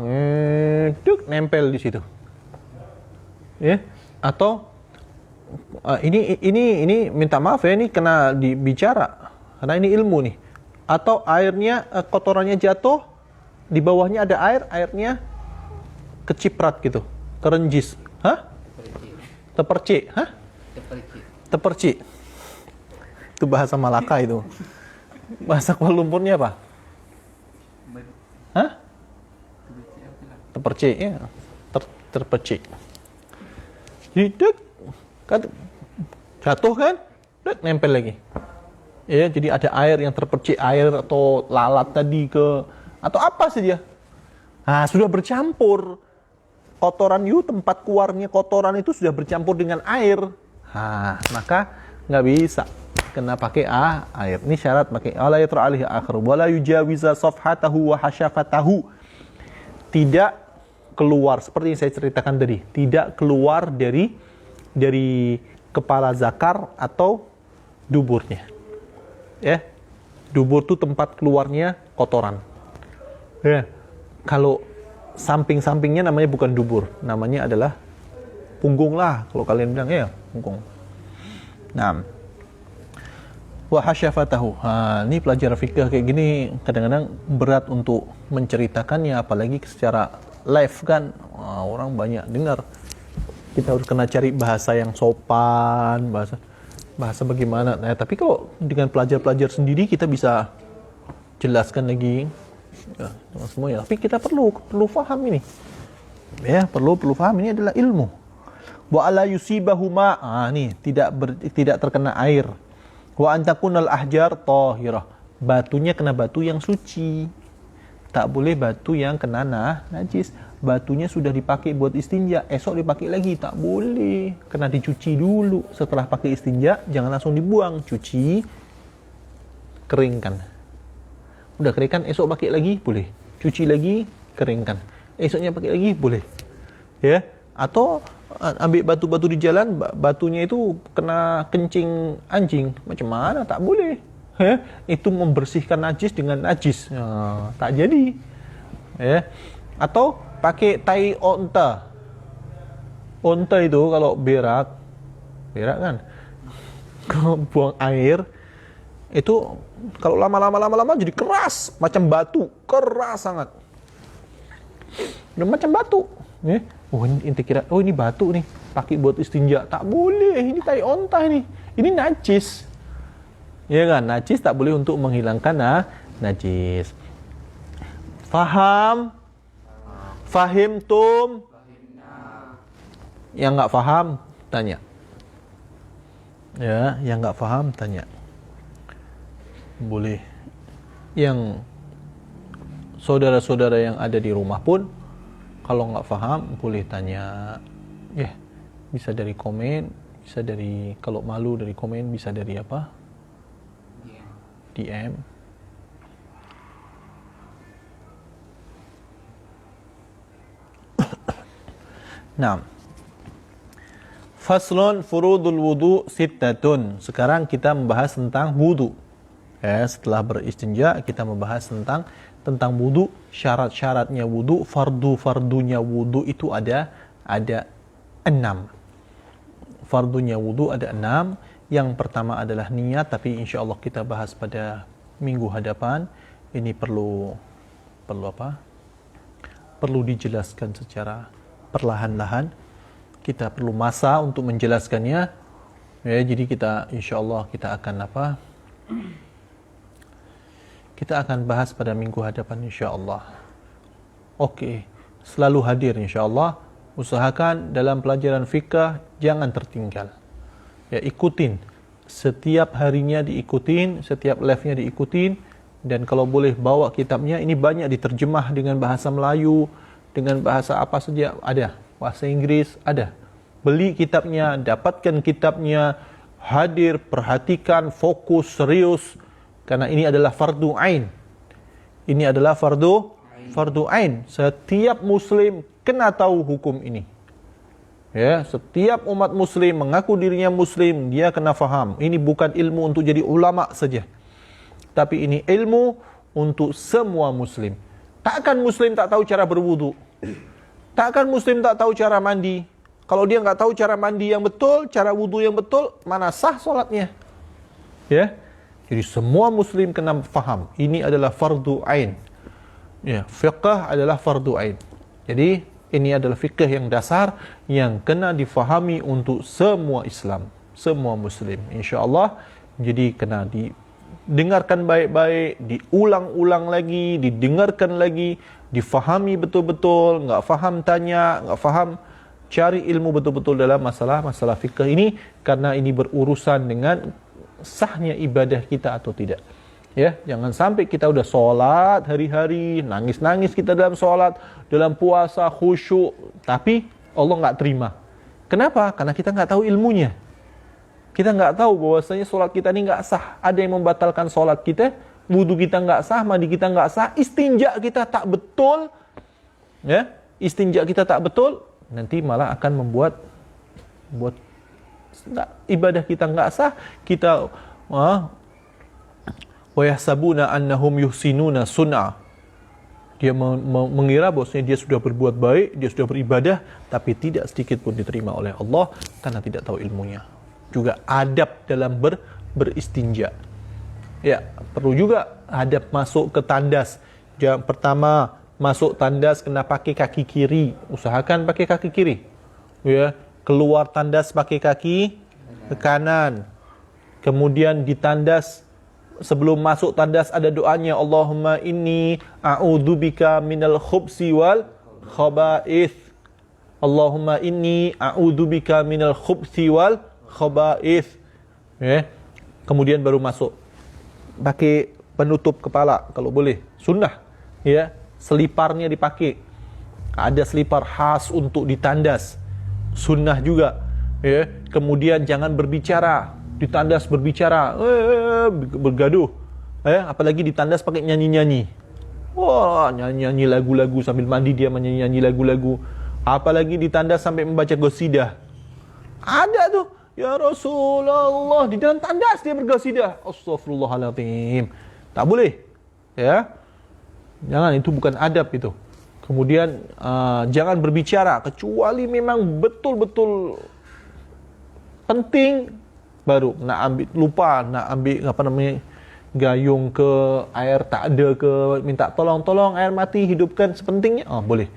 nempel di situ. Ya, atau ini minta maaf ya, ini kena dibicara karena ini ilmu nih. Atau airnya, kotorannya jatuh, di bawahnya ada airnya keciprat gitu, kerenjis. Tepercik. Tepercik. Itu bahasa Malaka itu. Bahasa Kuala Lumpurnya apa? Tepercik ya. Terpercik. Jadi Kan jatuh kan, nempel lagi. Ya, jadi ada air yang terpercik air atau lalat tadi atau apa saja. Nah, sudah bercampur. Kotoran tempat keluarnya kotoran itu sudah bercampur dengan air. Nah, maka nggak bisa. Kena pakai air. Ini syarat pakai ala yatra alaihi akhir wala yujawiza safhatahu wa hasyafatahu. Tidak keluar seperti yang saya ceritakan tadi, tidak keluar dari kepala zakar atau duburnya. Ya. Dubur itu tempat keluarnya kotoran. Ya. Kalau samping-sampingnya namanya bukan dubur, namanya adalah punggung lah kalau kalian bilang ya, punggung. Nah, wa hasyafatahu. Ini pelajaran fikih kayak gini kadang-kadang berat untuk menceritakannya, apalagi secara live kan. Orang banyak dengar. Kita harus kena cari bahasa yang sopan, bahasa bagaimana. Nah, tapi kalau dengan pelajar-pelajar sendiri kita bisa jelaskan lagi ya, semuanya. Tapi kita perlu paham ini. Ya, perlu paham ini adalah ilmu. Wa ala yusibahuma. Nih tidak terkena air. Wa antakunal ahjar tahirah. Batunya kena batu yang suci. Tak boleh batu yang kena najis. Batunya sudah dipakai buat istinja, esok dipakai lagi, tak boleh. Kena dicuci dulu. Setelah pakai istinja, jangan langsung dibuang. Cuci, keringkan. Udah keringkan, esok pakai lagi, boleh. Cuci lagi, keringkan. Esoknya pakai lagi, boleh. Ya, atau ambil batu-batu di jalan, batunya itu kena kencing anjing, macam mana? Tak boleh. Ya, itu membersihkan najis dengan najis. Tak jadi. Ya. Atau pakai tai onta. Onta itu kalau berak kan, kalau buang air itu kalau lama jadi keras, macam batu, keras sangat. Udah macam batu. Ya. Oh, ini inti kira, oh ini batu nih, pakai buat istinja. Tak boleh, ini tai onta nih. Ini najis. Ya kan, najis tak boleh untuk menghilangkan najis. Faham? Fahimtum? Yang nggak faham, tanya. Ya, yang nggak faham, tanya. Boleh. Yang saudara-saudara yang ada di rumah pun, kalau nggak faham, boleh tanya. Ya, bisa dari komen, bisa dari, kalau malu dari komen, bisa dari apa? DM. Nah, faslun furudul wudu sittatun. Sekarang kita membahas tentang wudu. Ya, setelah beristinja kita membahas tentang wudu, syarat-syaratnya wudu, fardu-fardunya wudu itu ada 6. Fardunya wudu ada 6. Yang pertama adalah niat, tapi insyaallah kita bahas pada minggu hadapan. Ini perlu apa? Perlu dijelaskan secara perlahan-lahan. Kita perlu masa untuk menjelaskannya. Ya, jadi kita insyaallah kita akan apa? Kita akan bahas pada minggu hadapan insyaallah. Oke, selalu hadir insyaallah. Usahakan dalam pelajaran fikih jangan tertinggal. Ya, ikutin. Setiap harinya diikutin, setiap live-nya diikutin, dan kalau boleh bawa kitabnya. Ini banyak diterjemah dengan bahasa Melayu, dengan bahasa apa saja ada, bahasa Inggris ada. Beli kitabnya, dapatkan kitabnya, hadir, perhatikan, fokus, serius, karena ini adalah fardu ain. Ini adalah fardu ain. Setiap muslim kena tahu hukum ini. Ya, setiap umat muslim mengaku dirinya muslim, dia kena faham. Ini bukan ilmu untuk jadi ulama saja, tapi ini ilmu untuk semua muslim. Takkan muslim tak tahu cara berwudu? Takkan muslim tak tahu cara mandi? Kalau dia nggak tahu cara mandi yang betul, cara wudu yang betul, mana sah solatnya? Ya, jadi semua muslim kena faham. Ini adalah fardu ain. Ya, fiqh adalah fardu ain. Jadi ini adalah fikih yang dasar yang kena difahami untuk semua Islam, semua muslim. InsyaAllah, jadi kena didengarkan baik-baik, diulang-ulang lagi, didengarkan lagi, difahami betul-betul. Nggak faham tanya, nggak faham cari ilmu betul-betul dalam masalah fikih ini, karena ini berurusan dengan sahnya ibadah kita atau tidak. Ya, jangan sampai kita udah sholat hari-hari, nangis-nangis kita dalam sholat, dalam puasa, khusyuk, tapi Allah nggak terima. Kenapa? Karena kita nggak tahu ilmunya. Kita nggak tahu bahwasanya sholat kita ini nggak sah. Ada yang membatalkan sholat kita, wudu kita nggak sah, mandi kita nggak sah, istinja kita tak betul, ya, istinja kita tak betul, nanti malah akan membuat ibadah kita nggak sah. Kita wa yahsabuna annahum yuhsinuna sun'a. Dia mengira bahwasanya dia sudah berbuat baik, dia sudah beribadah, tapi tidak sedikit pun diterima oleh Allah karena tidak tahu ilmunya. Juga adab dalam beristinja. Ya, perlu juga adab masuk ke tandas. Yang pertama, masuk tandas kena pakai kaki kiri. Usahakan pakai kaki kiri. Ya, keluar tandas pakai kaki ke kanan. Kemudian di tandas, sebelum masuk tandas ada doanya, Allahumma inni a'udzubika minal khubsi wal khaba'ith. Allahumma inni a'udzubika minal khubsi wal khaba'ith. Ya. Kemudian baru masuk. Pakai penutup kepala kalau boleh. Sunnah. Ya, seliparnya dipakai. Ada selipar khas untuk ditandas. Sunnah juga. Ya. Kemudian jangan berbicara. Ditandas berbicara, bergaduh. Apalagi ditandas pakai nyanyi-nyanyi. Wah, nyanyi-nyanyi lagu-lagu sambil mandi dia menyanyi lagu-lagu. Apalagi ditandas sampai membaca qasidah. Ada tuh, ya Rasulullah, di dalam tandas dia berqasidah. Astaghfirullahaladzim. Tak boleh. Ya. Jangan, itu bukan adab itu. Kemudian jangan berbicara kecuali memang betul-betul penting. Baru nak ambil gayung ke air tak ada, ke minta tolong air mati hidupkan sepentingnya, boleh.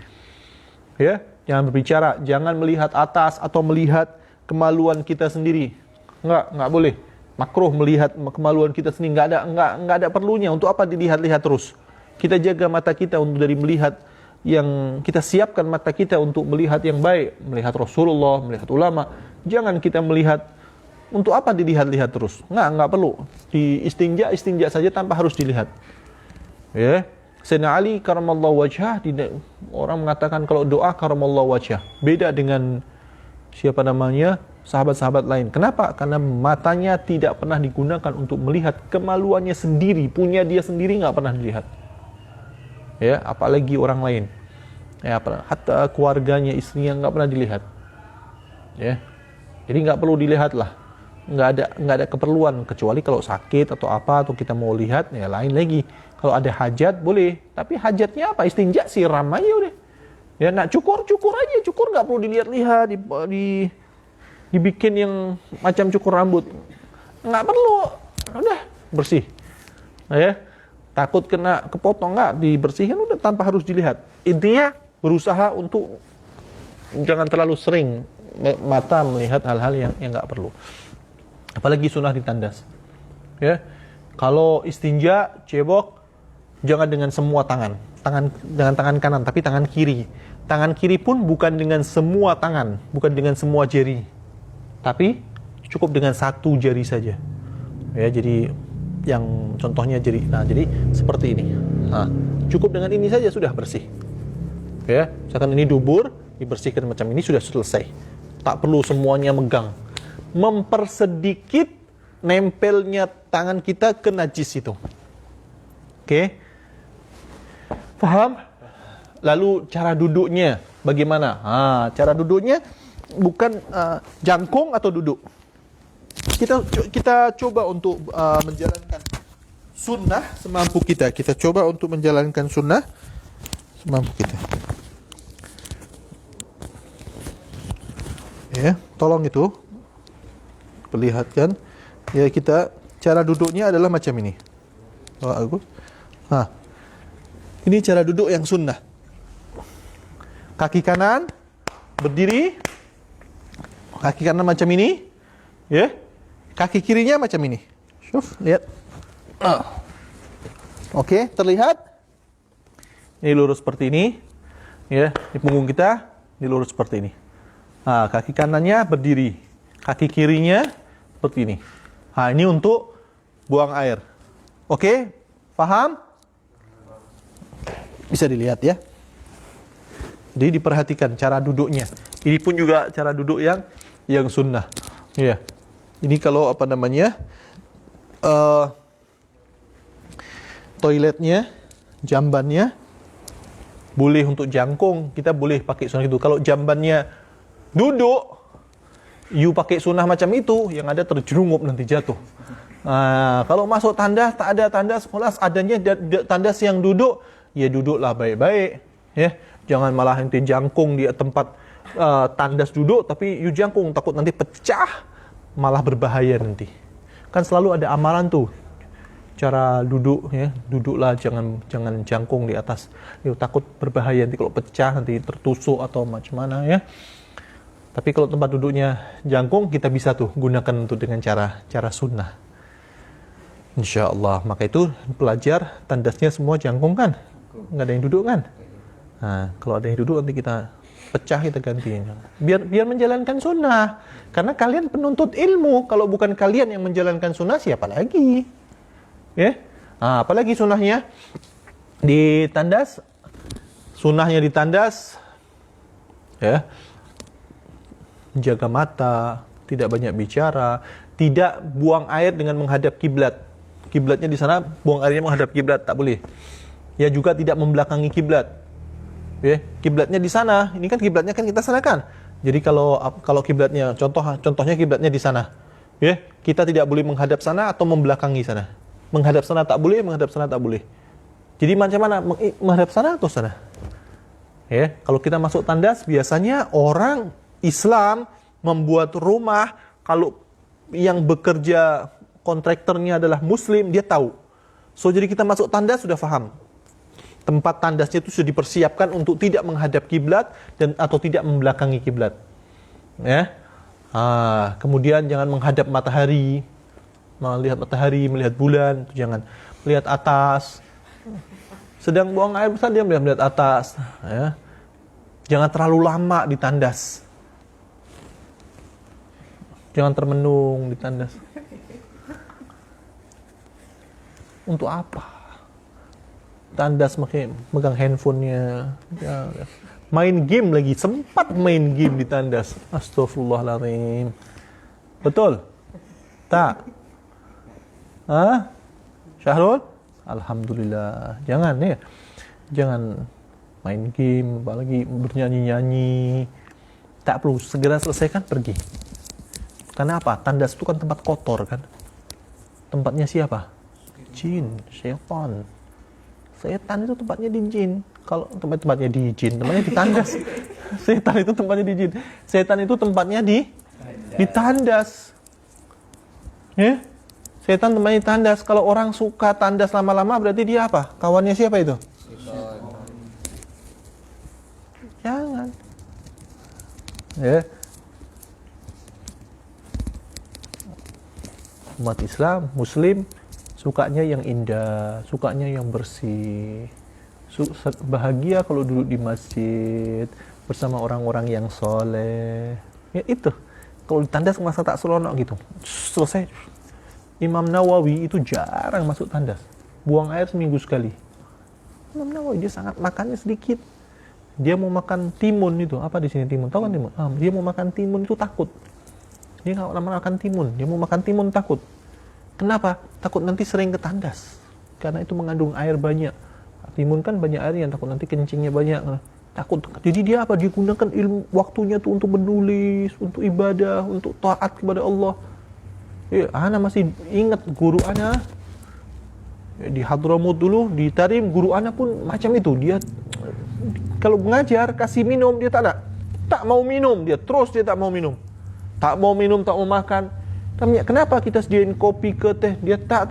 Ya, jangan berbicara, jangan melihat atas atau melihat kemaluan kita sendiri. Enggak boleh. Makruh melihat kemaluan kita sendiri, enggak ada perlunya. Untuk apa dilihat-lihat terus? Kita jaga mata kita untuk dari melihat yang kita siapkan mata kita untuk melihat yang baik, melihat Rasulullah, melihat ulama. Jangan kita melihat untuk apa dilihat-lihat terus? Enggak perlu. Di istinja saja tanpa harus dilihat. Ya. Sayyidina Ali karamallahu wajhah, orang mengatakan kalau doa karamallahu wajhah. Beda dengan siapa namanya? Sahabat-sahabat lain. Kenapa? Karena matanya tidak pernah digunakan untuk melihat kemaluannya sendiri, punya dia sendiri enggak pernah dilihat. Ya, apalagi orang lain. Ya, hatta keluarganya, istrinya enggak pernah dilihat. Ya. Jadi enggak perlu dilihat lah. Nggak ada keperluan, kecuali kalau sakit atau apa, atau kita mau lihat, ya lain lagi. Kalau ada hajat boleh, tapi hajatnya apa? Istinja, siram aja udah. Ya, nak cukur aja, cukur nggak perlu dilihat-lihat, dibikin yang macam cukur rambut, nggak perlu, udah bersih. Ya, takut kena kepotong, nggak dibersihkan udah tanpa harus dilihat. Intinya berusaha untuk jangan terlalu sering mata melihat hal-hal yang nggak perlu. Apalagi sunnah ditandas. Ya. Kalau istinja, cebok, jangan dengan semua tangan. Dengan tangan kanan, tapi tangan kiri. Tangan kiri pun bukan dengan semua tangan, bukan dengan semua jari. Tapi cukup dengan satu jari saja. Ya, jadi yang contohnya jari. Nah, jadi seperti ini. Nah, cukup dengan ini saja sudah bersih. Ya, misalkan ini dubur, dibersihkan macam ini sudah selesai. Tak perlu semuanya megang. Mempersedikit nempelnya tangan kita ke najis itu. Oke? Paham? Lalu cara duduknya bagaimana? Cara duduknya bukan jangkung atau duduk. Kita coba untuk menjalankan sunnah semampu kita. Kita coba untuk menjalankan sunnah semampu kita. Ya, tolong itu perlihatkan. Ya, kita cara duduknya adalah macam ini. Ini cara duduk yang sunnah. Kaki kanan berdiri, kaki kanan macam ini, ya. Kaki kirinya macam ini. Syuf, lihat. Oke, terlihat? Ini lurus seperti ini, ya. Di punggung kita, ini lurus seperti ini. Kaki kanannya berdiri, kaki kirinya seperti ini. Ini untuk buang air. Oke, paham? Bisa dilihat ya. Jadi diperhatikan cara duduknya. Ini pun juga cara duduk yang sunnah. Ya. Ini kalau toiletnya, jambannya boleh untuk jangkung, kita boleh pakai sunnah itu. Kalau jambannya duduk, you pakai sunnah macam itu, yang ada terjerungup nanti jatuh. Kalau masuk tandas, tak ada tandas, kelas adanya tandas yang duduk, ya duduklah baik-baik, ya. Jangan malah nanti jangkung di tempat tandas duduk, tapi you jangkung, takut nanti pecah, malah berbahaya nanti. Kan selalu ada amalan tuh, cara duduk, ya, duduklah jangan jangkung di atas, you takut berbahaya nanti kalau pecah, nanti tertusuk atau macam mana, ya. Tapi kalau tempat duduknya jangkung, kita bisa tuh gunakan untuk dengan cara sunnah. Insya Allah. Maka itu pelajar tandasnya semua jangkung kan? Nggak ada yang duduk kan? Kalau ada yang duduk nanti kita pecah, kita gantiin. Biar menjalankan sunnah. Karena kalian penuntut ilmu. Kalau bukan kalian yang menjalankan sunnah, siapa lagi? Ya? Apalagi sunnahnya di tandas. Sunnahnya di tandas, ya, jaga mata, tidak banyak bicara, tidak buang air dengan menghadap kiblat. Kiblatnya di sana, buang airnya menghadap kiblat, tak boleh. Ya, juga tidak membelakangi kiblat. Ya, kiblatnya di sana. Ini kan kiblatnya kan kita sana kan. Jadi kalau kiblatnya, contohnya kiblatnya di sana. Ya, kita tidak boleh menghadap sana atau membelakangi sana. Menghadap sana tak boleh, menghadap sana tak boleh. Jadi macam mana? Menghadap sana atau sana? Ya, kalau kita masuk tandas, biasanya orang Islam membuat rumah, kalau yang bekerja kontraktornya adalah muslim, dia tahu. So, jadi kita masuk tandas sudah paham. Tempat tandasnya itu sudah dipersiapkan untuk tidak menghadap kiblat dan atau tidak membelakangi kiblat. Ya. Kemudian jangan menghadap matahari. Melihat matahari, melihat bulan, jangan melihat atas. Sedang buang air besar dia melihat atas, ya. Jangan terlalu lama di tandas. Jangan termenung di tandas. Untuk apa? Tandas megang handphonenya, ya. Main game lagi, sempat main game di tandas. Astagfirullahaladzim. Betul? Tak? Syahrul? Alhamdulillah. Jangan ya. Jangan main game, apalagi bernyanyi-nyanyi. Tak perlu, segera selesaikan pergi. Karena apa? Tandas itu kan tempat kotor kan. Tempatnya siapa? Jin, syaitan. Setan itu tempatnya di jin. Kalau tempatnya di jin, tempatnya di tandas. Setan itu tempatnya di jin. Setan itu tempatnya di tandas. Ya? Setan tempatnya di tandas. Kalau orang suka tandas lama-lama, berarti dia apa? Kawannya siapa itu? Jangan. Ya. Umat Islam, Muslim, sukanya yang indah, sukanya yang bersih. Bahagia kalau duduk di masjid bersama orang-orang yang soleh. Ya itu. Kalau di tandas masa tak seronok gitu. Selesai. Imam Nawawi itu jarang masuk tandas. Buang air seminggu sekali. Imam Nawawi dia sangat makannya sedikit. Dia mau makan timun itu. Apa di sini timun? Tahu kan timun? Dia mau makan timun itu takut. Dia nggak pernah makan timun. Dia mau makan timun takut. Kenapa? Takut nanti sering ke tandas. Karena itu mengandung air banyak. Timun kan banyak airnya, takut nanti kencingnya banyak. Takut. Jadi dia apa? Dia gunakan ilmu waktunya tuh untuk menulis, untuk ibadah, untuk taat kepada Allah. Ana masih ingat guru Ana di Hadramut dulu, di Tarim, guru Ana pun macam itu. Dia kalau mengajar kasih minum dia tak mau minum, dia tak mau minum. Tak mau minum, tak mau makan. Tanya, kenapa kita sediain kopi ke teh? Dia tak.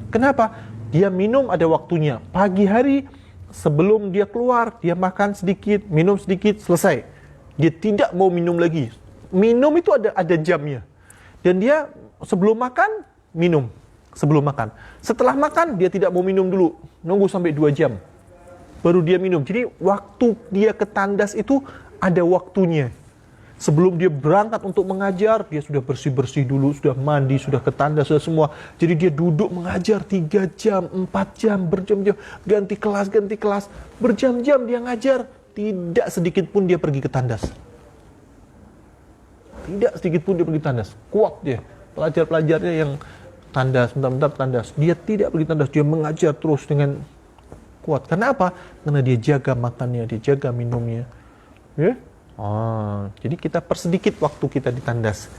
Kenapa? Dia minum ada waktunya. Pagi hari sebelum dia keluar, dia makan sedikit, minum sedikit, selesai. Dia tidak mau minum lagi. Minum itu ada jamnya. Dan dia sebelum makan, minum. Sebelum makan. Setelah makan, dia tidak mau minum dulu. Nunggu sampai 2 jam. Baru dia minum. Jadi waktu dia ke tandas itu ada waktunya. Sebelum dia berangkat untuk mengajar, dia sudah bersih-bersih dulu, sudah mandi, sudah ke tanda, sudah semua. Jadi dia duduk mengajar 3 jam, 4 jam, berjam-jam, ganti kelas, berjam-jam dia ngajar. Tidak sedikit pun dia pergi ke tandas. Tidak sedikit pun dia pergi tandas. Kuat dia. Pelajar-pelajarnya yang tandas, bentar-bentar tandas. Dia tidak pergi tandas, dia mengajar terus dengan kuat. Karena apa? Karena dia jaga makannya, dia jaga minumnya. Ya? Jadi kita persedikit waktu kita di tandas.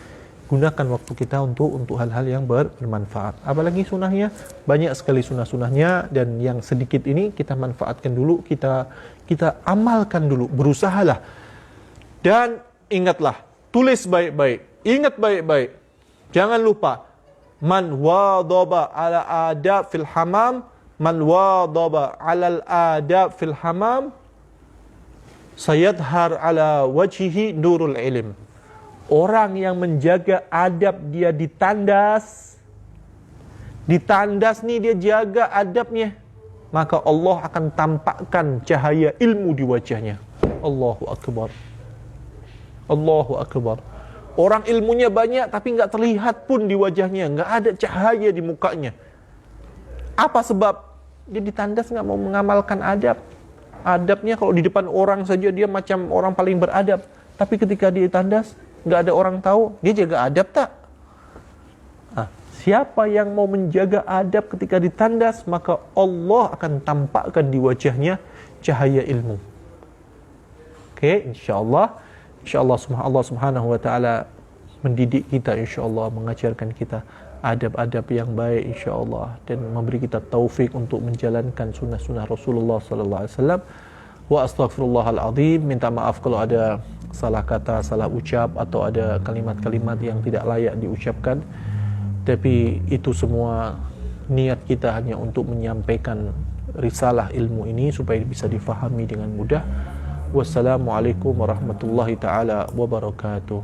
Gunakan waktu kita untuk hal-hal yang bermanfaat. Apalagi sunnahnya, banyak sekali sunnah-sunnahnya, dan yang sedikit ini kita manfaatkan dulu, kita amalkan dulu, berusahalah. Dan ingatlah, tulis baik-baik, ingat baik-baik. Jangan lupa, man wadaba ala adab fil hamam, man wadaba ala adab fil hamam, sayadhar ala wajhihi nurul ilm. Orang yang menjaga adab dia di tandas nih dia jaga adabnya, maka Allah akan tampakkan cahaya ilmu di wajahnya. Allahu Akbar. Allahu Akbar. Orang ilmunya banyak tapi nggak terlihat pun di wajahnya, nggak ada cahaya di mukanya. Apa sebab? Dia di tandas nggak mau mengamalkan adab. Adabnya kalau di depan orang saja dia macam orang paling beradab, tapi ketika dia tandas nggak ada orang tahu, dia jaga adab tak? Siapa yang mau menjaga adab ketika ditandas, maka Allah akan tampakkan di wajahnya cahaya ilmu. Oke, insyaallah Allah Subhanahu wa taala mendidik kita, insyaallah mengajarkan kita adab-adab yang baik insyaallah, dan memberi kita taufik untuk menjalankan sunnah-sunnah Rasulullah sallallahu alaihi wasallam. Wa astaghfirullahal azim, minta maaf kalau ada salah kata, salah ucap, atau ada kalimat-kalimat yang tidak layak diucapkan. Tapi itu semua niat kita hanya untuk menyampaikan risalah ilmu ini supaya bisa difahami dengan mudah. Wassalamualaikum warahmatullahi taala wabarakatuh.